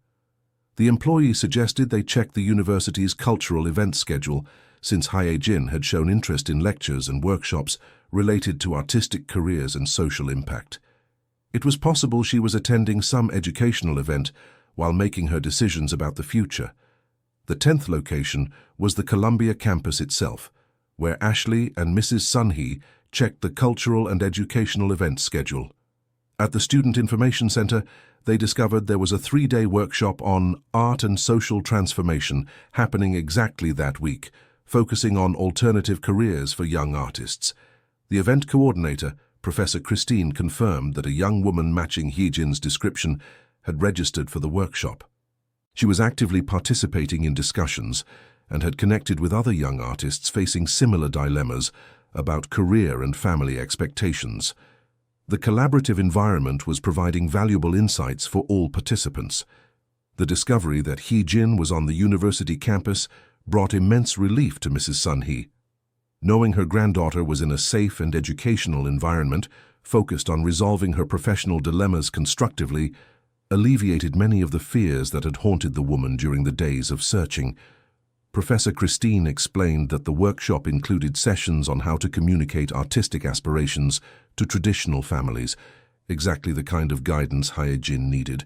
The employee suggested they check the university's cultural event schedule, since Hyejin had shown interest in lectures and workshops related to artistic careers and social impact. It was possible she was attending some educational event while making her decisions about the future. The 10th location was the Columbia campus itself, where Ashley and Mrs. Sunhee checked the cultural and educational event schedule. At the Student Information Center, they discovered there was a 3-day workshop on art and social transformation happening exactly that week, focusing on alternative careers for young artists. The event coordinator, Professor Christine, confirmed that a young woman matching Hyejin's description had registered for the workshop. She was actively participating in discussions and had connected with other young artists facing similar dilemmas about career and family expectations. The collaborative environment was providing valuable insights for all participants. The discovery that Hyejin was on the university campus brought immense relief to Mrs. Sunhee. Knowing her granddaughter was in a safe and educational environment, focused on resolving her professional dilemmas constructively, alleviated many of the fears that had haunted the woman during the days of searching. Professor Christine explained that the workshop included sessions on how to communicate artistic aspirations to traditional families, exactly the kind of guidance Hyejin needed.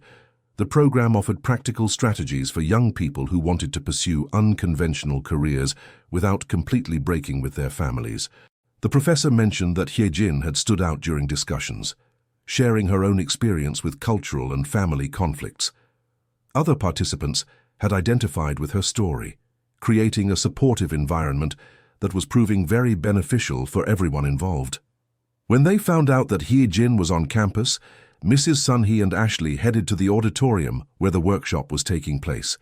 The program offered practical strategies for young people who wanted to pursue unconventional careers without completely breaking with their families. The professor mentioned that Hyejin had stood out during discussions, sharing her own experience with cultural and family conflicts. Other participants had identified with her story, creating a supportive environment that was proving very beneficial for everyone involved. When they found out that Hyejin was on campus, Mrs. Sunhee and Ashley headed to the auditorium where the workshop was taking place.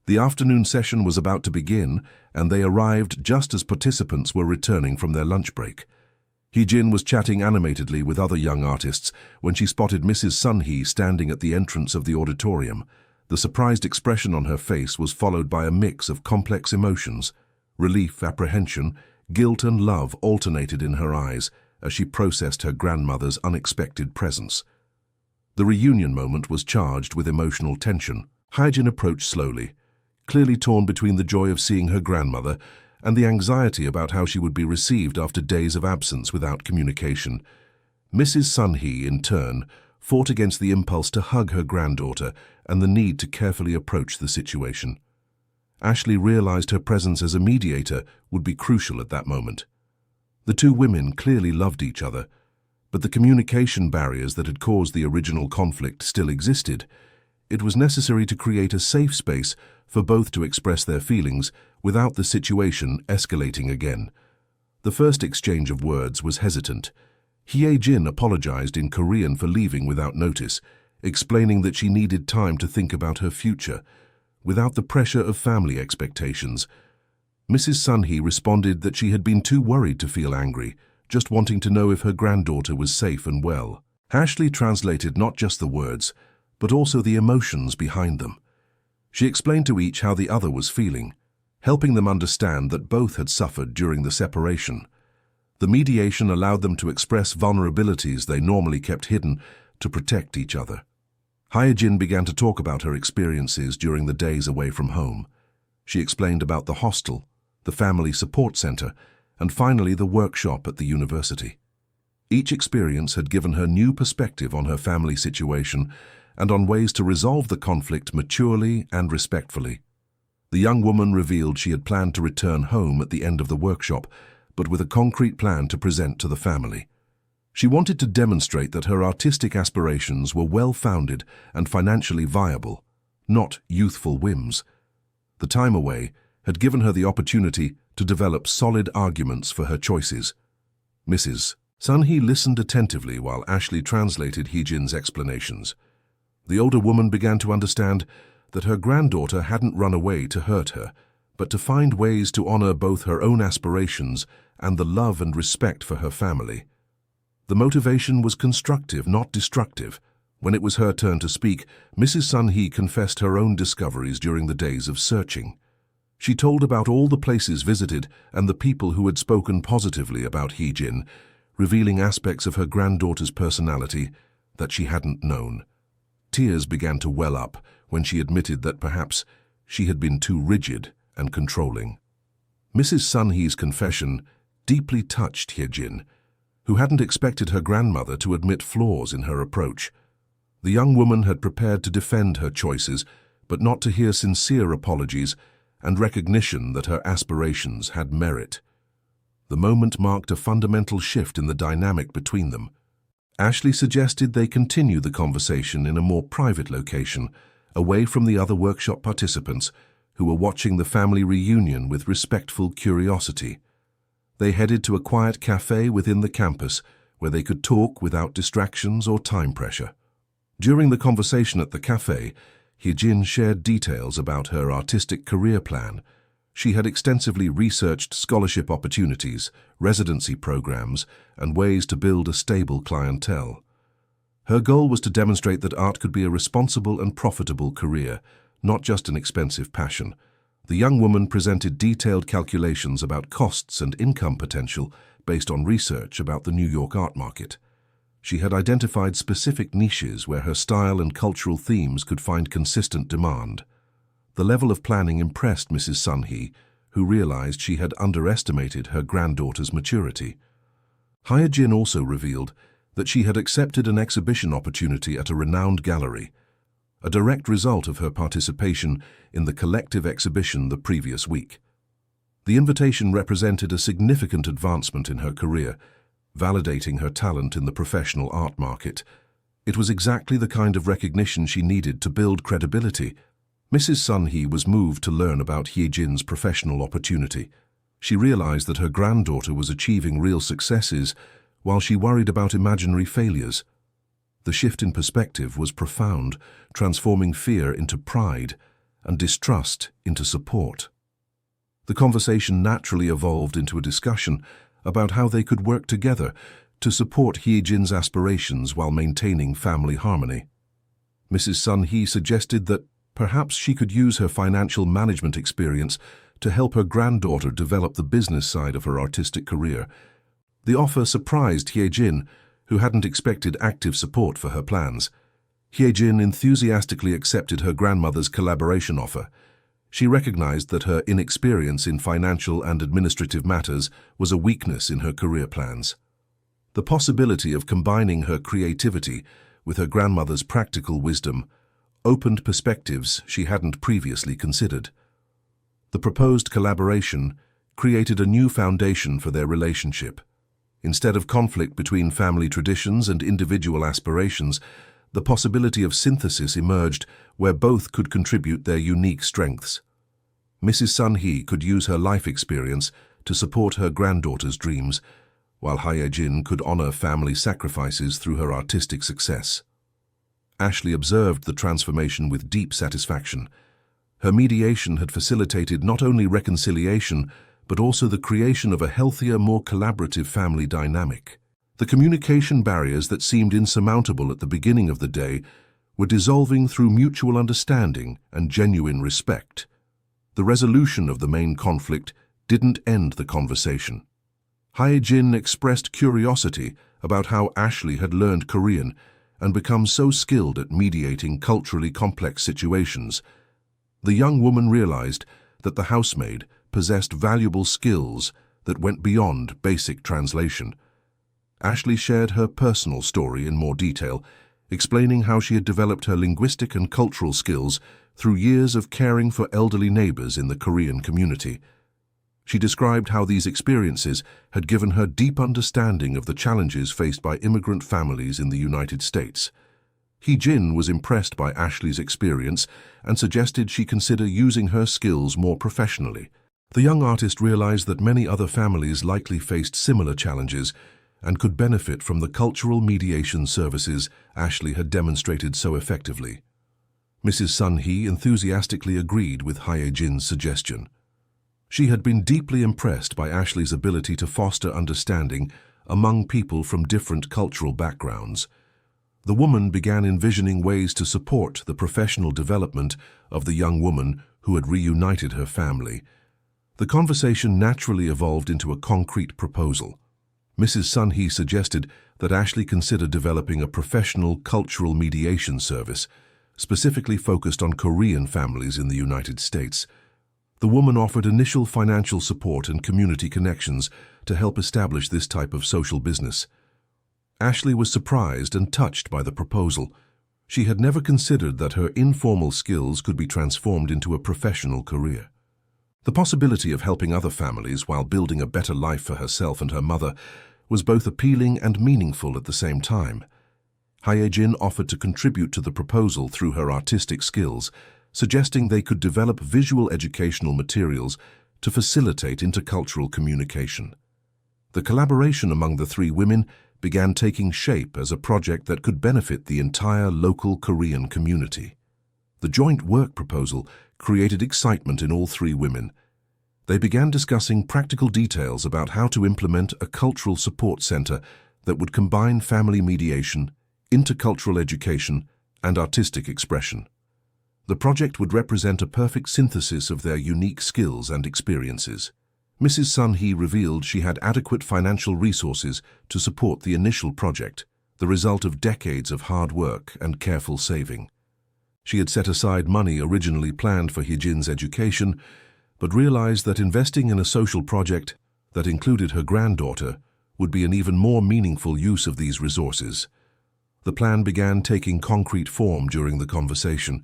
The afternoon session was about to begin, and they arrived just as participants were returning from their lunch break. Hyejin was chatting animatedly with other young artists when she spotted Mrs. Sunhee standing at the entrance of the auditorium. The surprised expression on her face was followed by a mix of complex emotions. Relief, apprehension, guilt and love alternated in her eyes as she processed her grandmother's unexpected presence. The reunion moment was charged with emotional tension. Hyejin approached slowly, clearly torn between the joy of seeing her grandmother and the anxiety about how she would be received after days of absence without communication. Mrs. Sunhee, in turn, fought against the impulse to hug her granddaughter and the need to carefully approach the situation. Ashley realized her presence as a mediator would be crucial at that moment. The two women clearly loved each other, but the communication barriers that had caused the original conflict still existed. It was necessary to create a safe space for both to express their feelings without the situation escalating again. The first exchange of words was hesitant. Hyejin apologized in Korean for leaving without notice, explaining that she needed time to think about her future, without the pressure of family expectations. Mrs. Sunhee responded that she had been too worried to feel angry, just wanting to know if her granddaughter was safe and well. Ashley translated not just the words, but also the emotions behind them. She explained to each how the other was feeling, helping them understand that both had suffered during the separation. The mediation allowed them to express vulnerabilities they normally kept hidden to protect each other. Hyejin began to talk about her experiences during the days away from home. She explained about the hostel, the family support center, and finally the workshop at the university. Each experience had given her new perspective on her family situation and on ways to resolve the conflict maturely and respectfully. The young woman revealed she had planned to return home at the end of the workshop, but with a concrete plan to present to the family. She wanted to demonstrate that her artistic aspirations were well-founded and financially viable, not youthful whims. The time away had given her the opportunity to develop solid arguments for her choices. Mrs. Sunhee listened attentively while Ashley translated Hyejin's explanations. The older woman began to understand that her granddaughter hadn't run away to hurt her, but to find ways to honor both her own aspirations and the love and respect for her family. The motivation was constructive, not destructive. When it was her turn to speak, Mrs. Sunhee confessed her own discoveries during the days of searching. She told about all the places visited and the people who had spoken positively about Hyejin, revealing aspects of her granddaughter's personality that she hadn't known. Tears began to well up when she admitted that perhaps she had been too rigid and controlling. Mrs. Sunhee's confession deeply touched Hyejin, who hadn't expected her grandmother to admit flaws in her approach. The young woman had prepared to defend her choices, but not to hear sincere apologies and recognition that her aspirations had merit. The moment marked a fundamental shift in the dynamic between them. Ashley suggested they continue the conversation in a more private location, away from the other workshop participants who were watching the family reunion with respectful curiosity. They headed to a quiet cafe within the campus where they could talk without distractions or time pressure. During the conversation at the cafe, Hyejin shared details about her artistic career plan. She had extensively researched scholarship opportunities, residency programs, and ways to build a stable clientele. Her goal was to demonstrate that art could be a responsible and profitable career, not just an expensive passion. The young woman presented detailed calculations about costs and income potential based on research about the New York art market. She had identified specific niches where her style and cultural themes could find consistent demand. The level of planning impressed Mrs. Sunhee, who realized she had underestimated her granddaughter's maturity. Hyejin also revealed that she had accepted an exhibition opportunity at a renowned gallery, a direct result of her participation in the collective exhibition the previous week. The invitation represented a significant advancement in her career, validating her talent in the professional art market. It was exactly the kind of recognition she needed to build credibility. Mrs. Sun Hee was moved to learn about Hyejin's professional opportunity. She realized that her granddaughter was achieving real successes while she worried about imaginary failures. The shift in perspective was profound, transforming fear into pride and distrust into support. The conversation naturally evolved into a discussion about how they could work together to support Hyejin's aspirations while maintaining family harmony. Mrs. Sun Hee suggested that perhaps she could use her financial management experience to help her granddaughter develop the business side of her artistic career. The offer surprised Hyejin, who hadn't expected active support for her plans. Hyejin enthusiastically accepted her grandmother's collaboration offer. She recognized that her inexperience in financial and administrative matters was a weakness in her career plans. The possibility of combining her creativity with her grandmother's practical wisdom opened perspectives she hadn't previously considered. The proposed collaboration created a new foundation for their relationship. Instead of conflict between family traditions and individual aspirations, the possibility of synthesis emerged where both could contribute their unique strengths. Mrs. Sun Hee could use her life experience to support her granddaughter's dreams, while Hyejin could honor family sacrifices through her artistic success. Ashley observed the transformation with deep satisfaction. Her mediation had facilitated not only reconciliation, but also the creation of a healthier, more collaborative family dynamic. The communication barriers that seemed insurmountable at the beginning of the day were dissolving through mutual understanding and genuine respect. The resolution of the main conflict didn't end the conversation. Hyejin expressed curiosity about how Ashley had learned Korean and become so skilled at mediating culturally complex situations. The young woman realized that the housemaid possessed valuable skills that went beyond basic translation. Ashley shared her personal story in more detail, explaining how she had developed her linguistic and cultural skills through years of caring for elderly neighbors in the Korean community. She described how these experiences had given her deep understanding of the challenges faced by immigrant families in the United States. Hyejin was impressed by Ashley's experience and suggested she consider using her skills more professionally. The young artist realized that many other families likely faced similar challenges and could benefit from the cultural mediation services Ashley had demonstrated so effectively. Mrs. Sun Hee enthusiastically agreed with Hyejin's suggestion. She had been deeply impressed by Ashley's ability to foster understanding among people from different cultural backgrounds. The woman began envisioning ways to support the professional development of the young woman who had reunited her family. The conversation naturally evolved into a concrete proposal. Mrs. Sun Hee suggested that Ashley consider developing a professional cultural mediation service, specifically focused on Korean families in the United States. The woman offered initial financial support and community connections to help establish this type of social business. Ashley was surprised and touched by the proposal. She had never considered that her informal skills could be transformed into a professional career. The possibility of helping other families while building a better life for herself and her mother was both appealing and meaningful at the same time. Hyejin offered to contribute to the proposal through her artistic skills, suggesting they could develop visual educational materials to facilitate intercultural communication. The collaboration among the three women began taking shape as a project that could benefit the entire local Korean community. The joint work proposal created excitement in all three women. They began discussing practical details about how to implement a cultural support center that would combine family mediation, intercultural education, and artistic expression. The project would represent a perfect synthesis of their unique skills and experiences. Mrs. Sun Hee revealed she had adequate financial resources to support the initial project, the result of decades of hard work and careful saving. She had set aside money originally planned for Hyejin's education, but realized that investing in a social project that included her granddaughter would be an even more meaningful use of these resources. The plan began taking concrete form during the conversation.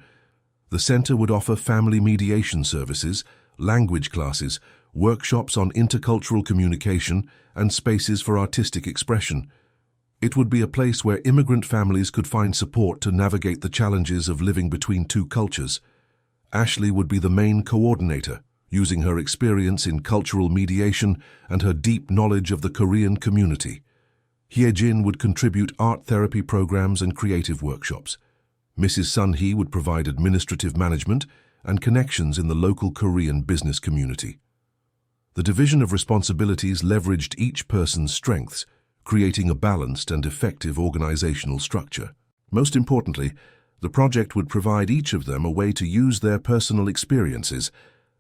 The center would offer family mediation services, language classes, workshops on intercultural communication, and spaces for artistic expression. It would be a place where immigrant families could find support to navigate the challenges of living between two cultures. Ashley would be the main coordinator, using her experience in cultural mediation and her deep knowledge of the Korean community. Hye-jin would contribute art therapy programs and creative workshops. Mrs. Sun-hee would provide administrative management and connections in the local Korean business community. The division of responsibilities leveraged each person's strengths, creating a balanced and effective organizational structure. Most importantly, the project would provide each of them a way to use their personal experiences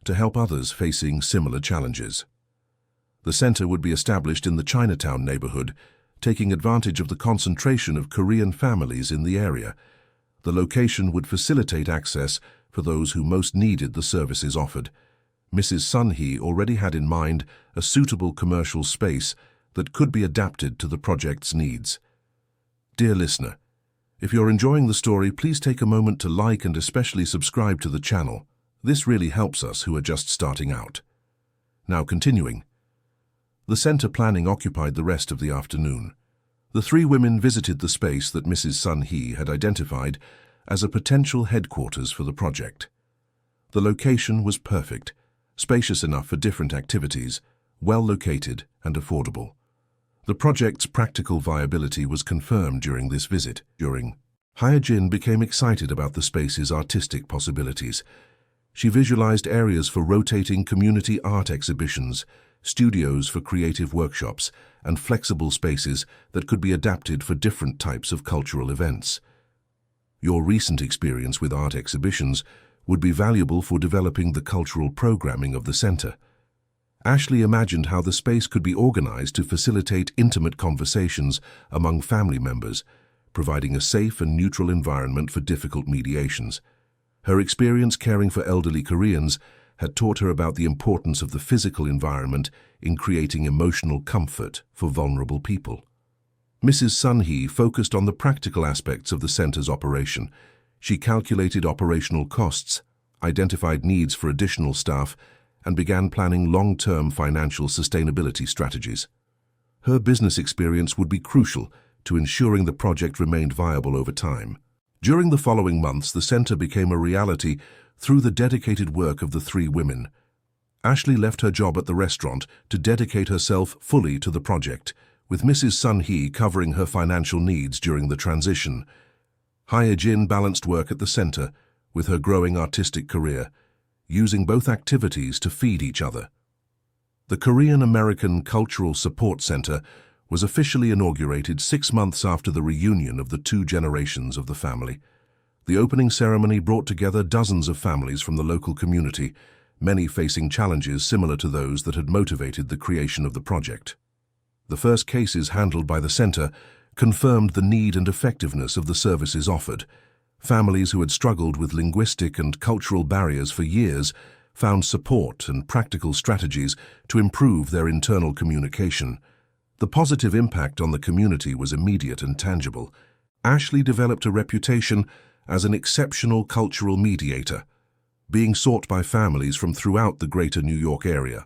to help others facing similar challenges. The center would be established in the Chinatown neighborhood, taking advantage of the concentration of Korean families in the area. The location would facilitate access for those who most needed the services offered. Mrs. Sun-hee already had in mind a suitable commercial space that could be adapted to the project's needs. Dear listener, if you're enjoying the story, please take a moment to like and especially subscribe to the channel. This really helps us who are just starting out. Now continuing. The center planning occupied the rest of the afternoon. The three women visited the space that Mrs. Sun-hee had identified as a potential headquarters for the project. The location was perfect, spacious enough for different activities, well located and affordable. The project's practical viability was confirmed during this visit. Hye-jin became excited about the space's artistic possibilities. She visualized areas for rotating community art exhibitions, studios for creative workshops, and flexible spaces that could be adapted for different types of cultural events. Your recent experience with art exhibitions would be valuable for developing the cultural programming of the center. Ashley imagined how the space could be organized to facilitate intimate conversations among family members, providing a safe and neutral environment for difficult mediations. Her experience caring for elderly Koreans had taught her about the importance of the physical environment in creating emotional comfort for vulnerable people. Mrs. Sun-hee focused on the practical aspects of the center's operation. She calculated operational costs, identified needs for additional staff, and began planning long-term financial sustainability strategies. Her business experience would be crucial to ensuring the project remained viable over time. During the following months, the center became a reality through the dedicated work of the three women. Ashley left her job at the restaurant to dedicate herself fully to the project, with Mrs. Sun-hee covering her financial needs during the transition. Hye-jin balanced work at the center with her growing artistic career, using both activities to feed each other. The Korean American Cultural Support Center was officially inaugurated 6 months after the reunion of the two generations of the family. The opening ceremony brought together dozens of families from the local community, many facing challenges similar to those that had motivated the creation of the project. The first cases handled by the center confirmed the need and effectiveness of the services offered. Families who had struggled with linguistic and cultural barriers for years found support and practical strategies to improve their internal communication. The positive impact on the community was immediate and tangible. Ashley developed a reputation as an exceptional cultural mediator, being sought by families from throughout the greater New York area.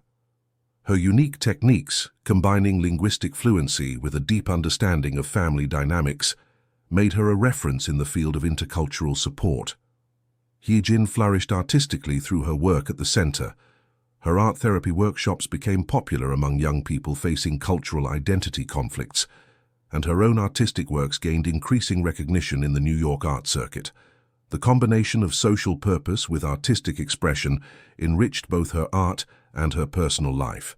Her unique techniques, combining linguistic fluency with a deep understanding of family dynamics, made her a reference in the field of intercultural support. Hye-jin flourished artistically through her work at the center. Her art therapy workshops became popular among young people facing cultural identity conflicts, and her own artistic works gained increasing recognition in the New York art circuit. The combination of social purpose with artistic expression enriched both her art and her personal life.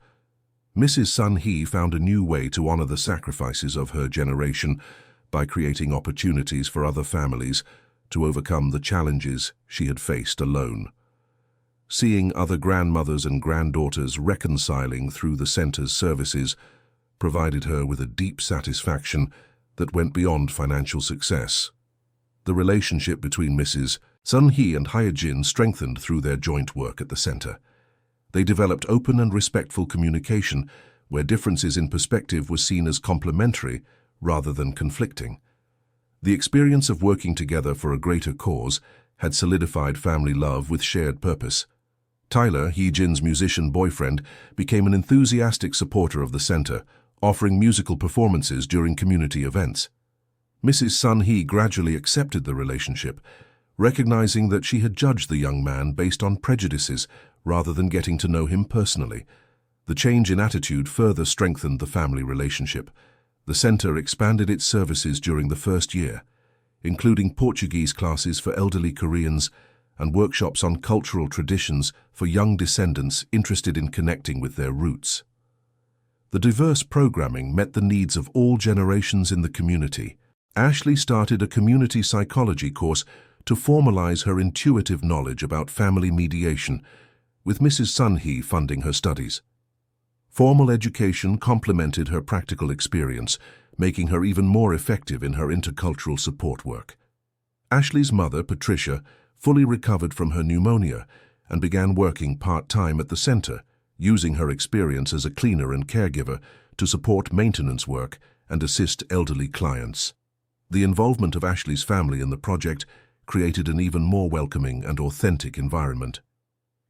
Mrs. Sun-hee found a new way to honor the sacrifices of her generation by creating opportunities for other families to overcome the challenges she had faced alone. Seeing other grandmothers and granddaughters reconciling through the center's services provided her with a deep satisfaction that went beyond financial success. The relationship between Mrs. Sun-hee and Hye-jin strengthened through their joint work at the center. They developed open and respectful communication where differences in perspective were seen as complementary rather than conflicting. The experience of working together for a greater cause had solidified family love with shared purpose. Tyler, Hee-jin's musician boyfriend, became an enthusiastic supporter of the center, offering musical performances during community events. Mrs. Sun-hee gradually accepted the relationship, recognizing that she had judged the young man based on prejudices rather than getting to know him personally. The change in attitude further strengthened the family relationship. The center expanded its services during the first year, including Portuguese classes for elderly Koreans and workshops on cultural traditions for young descendants interested in connecting with their roots. The diverse programming met the needs of all generations in the community. Ashley started a community psychology course to formalize her intuitive knowledge about family mediation, with Mrs. Sun-hee funding her studies. Formal education complemented her practical experience, making her even more effective in her intercultural support work. Ashley's mother, Patricia, fully recovered from her pneumonia and began working part-time at the center, using her experience as a cleaner and caregiver to support maintenance work and assist elderly clients. The involvement of Ashley's family in the project created an even more welcoming and authentic environment.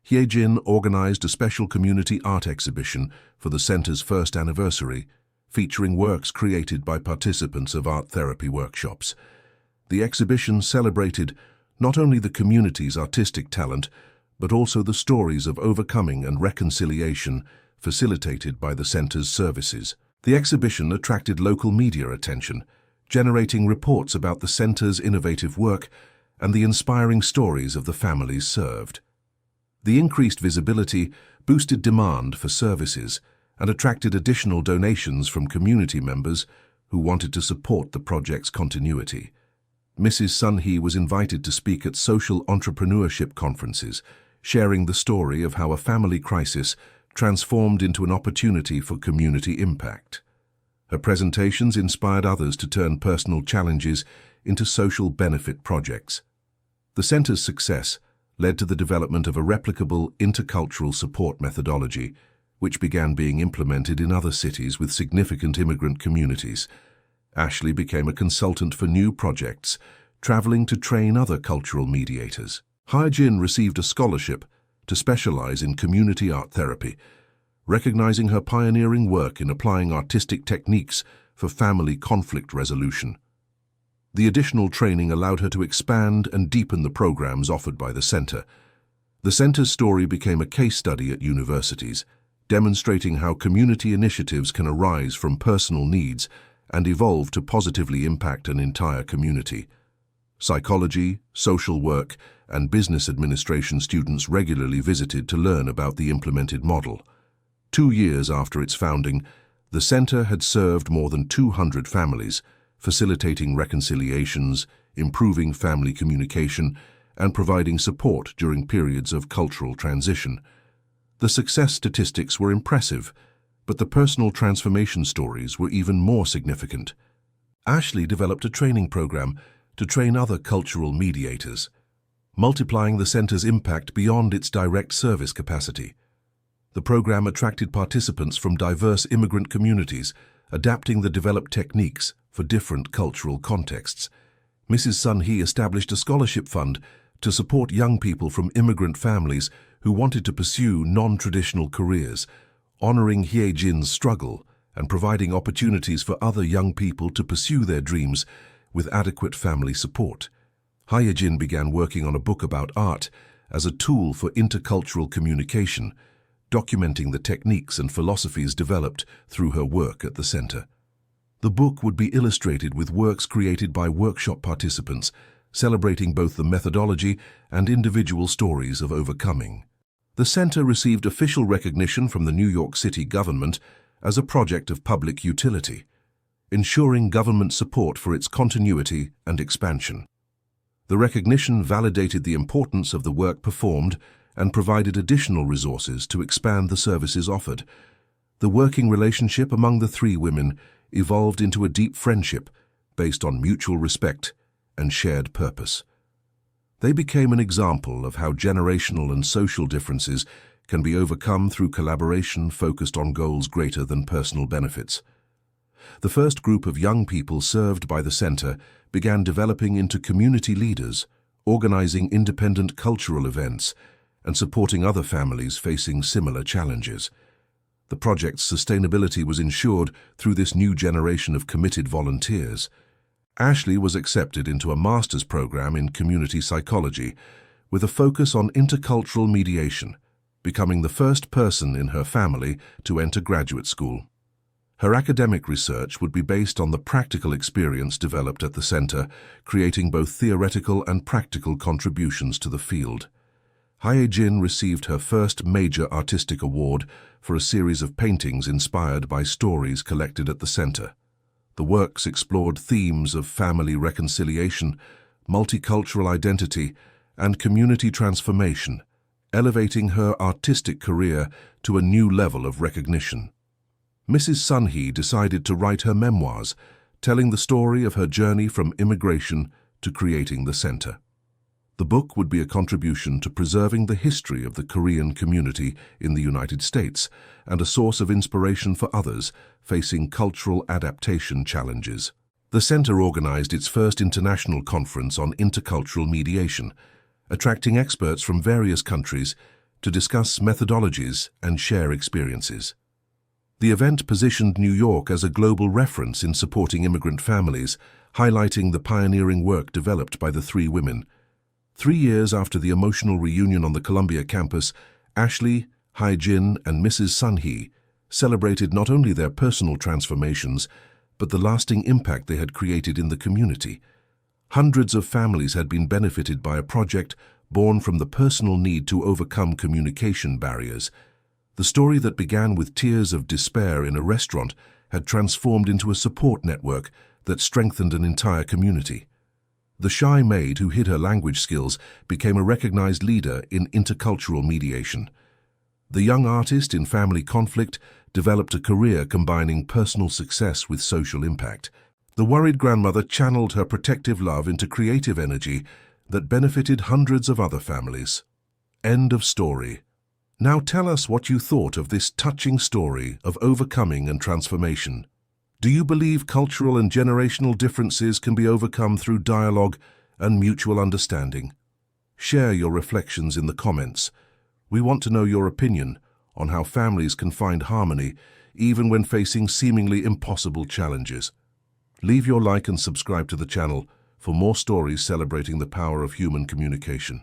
Hee-jin organized a special community art exhibition for the center's first anniversary, featuring works created by participants of art therapy workshops. The exhibition celebrated not only the community's artistic talent, but also the stories of overcoming and reconciliation facilitated by the center's services. The exhibition attracted local media attention, generating reports about the center's innovative work and the inspiring stories of the families served. The increased visibility boosted demand for services and attracted additional donations from community members who wanted to support the project's continuity. Mrs. Sun-hee was invited to speak at social entrepreneurship conferences, sharing the story of how a family crisis transformed into an opportunity for community impact. Her presentations inspired others to turn personal challenges into social benefit projects. The center's success led to the development of a replicable intercultural support methodology, which began being implemented in other cities with significant immigrant communities. Ashley became a consultant for new projects, traveling to train other cultural mediators. Hee-jin received a scholarship to specialize in community art therapy, recognizing her pioneering work in applying artistic techniques for family conflict resolution. The additional training allowed her to expand and deepen the programs offered by the center. The center's story became a case study at universities, demonstrating how community initiatives can arise from personal needs and evolve to positively impact an entire community. Psychology, social work, and business administration students regularly visited to learn about the implemented model. 2 years after its founding, the center had served more than 200 families, facilitating reconciliations, improving family communication, and providing support during periods of cultural transition. The success statistics were impressive, but the personal transformation stories were even more significant. Ashley developed a training program to train other cultural mediators, multiplying the center's impact beyond its direct service capacity. The program attracted participants from diverse immigrant communities, adapting the developed techniques for different cultural contexts. Mrs. Sun-hee established a scholarship fund to support young people from immigrant families who wanted to pursue non-traditional careers, honoring Hee-jin's struggle and providing opportunities for other young people to pursue their dreams with adequate family support. Hee-jin began working on a book about art as a tool for intercultural communication, documenting the techniques and philosophies developed through her work at the center. The book would be illustrated with works created by workshop participants, celebrating both the methodology and individual stories of overcoming. The center received official recognition from the New York City government as a project of public utility, ensuring government support for its continuity and expansion. The recognition validated the importance of the work performed and provided additional resources to expand the services offered. The working relationship among the 3 women evolved into a deep friendship based on mutual respect and shared purpose. They became an example of how generational and social differences can be overcome through collaboration focused on goals greater than personal benefits. The first group of young people served by the center began developing into community leaders, organizing independent cultural events, and supporting other families facing similar challenges. The project's sustainability was ensured through this new generation of committed volunteers. Ashley was accepted into a master's program in community psychology with a focus on intercultural mediation, becoming the first person in her family to enter graduate school. Her academic research would be based on the practical experience developed at the center, creating both theoretical and practical contributions to the field. Hae-jin received her first major artistic award for a series of paintings inspired by stories collected at the center. The works explored themes of family reconciliation, multicultural identity, and community transformation, elevating her artistic career to a new level of recognition. Mrs. Sun-hee decided to write her memoirs, telling the story of her journey from immigration to creating the center. The book would be a contribution to preserving the history of the Korean community in the United States and a source of inspiration for others facing cultural adaptation challenges. The center organized its first international conference on intercultural mediation, attracting experts from various countries to discuss methodologies and share experiences. The event positioned New York as a global reference in supporting immigrant families, highlighting the pioneering work developed by the three women. 3 years after the emotional reunion on the Columbia campus, Ashley, Hae-jin, and Mrs. Sun-hee celebrated not only their personal transformations, but the lasting impact they had created in the community. Hundreds of families had been benefited by a project born from the personal need to overcome communication barriers. The story that began with tears of despair in a restaurant had transformed into a support network that strengthened an entire community. The shy maid who hid her language skills became a recognized leader in intercultural mediation. The young artist in family conflict developed a career combining personal success with social impact. The worried grandmother channeled her protective love into creative energy that benefited hundreds of other families. End of story. Now tell us what you thought of this touching story of overcoming and transformation. Do you believe cultural and generational differences can be overcome through dialogue and mutual understanding? Share your reflections in the comments. We want to know your opinion on how families can find harmony even when facing seemingly impossible challenges. Leave your like and subscribe to the channel for more stories celebrating the power of human communication.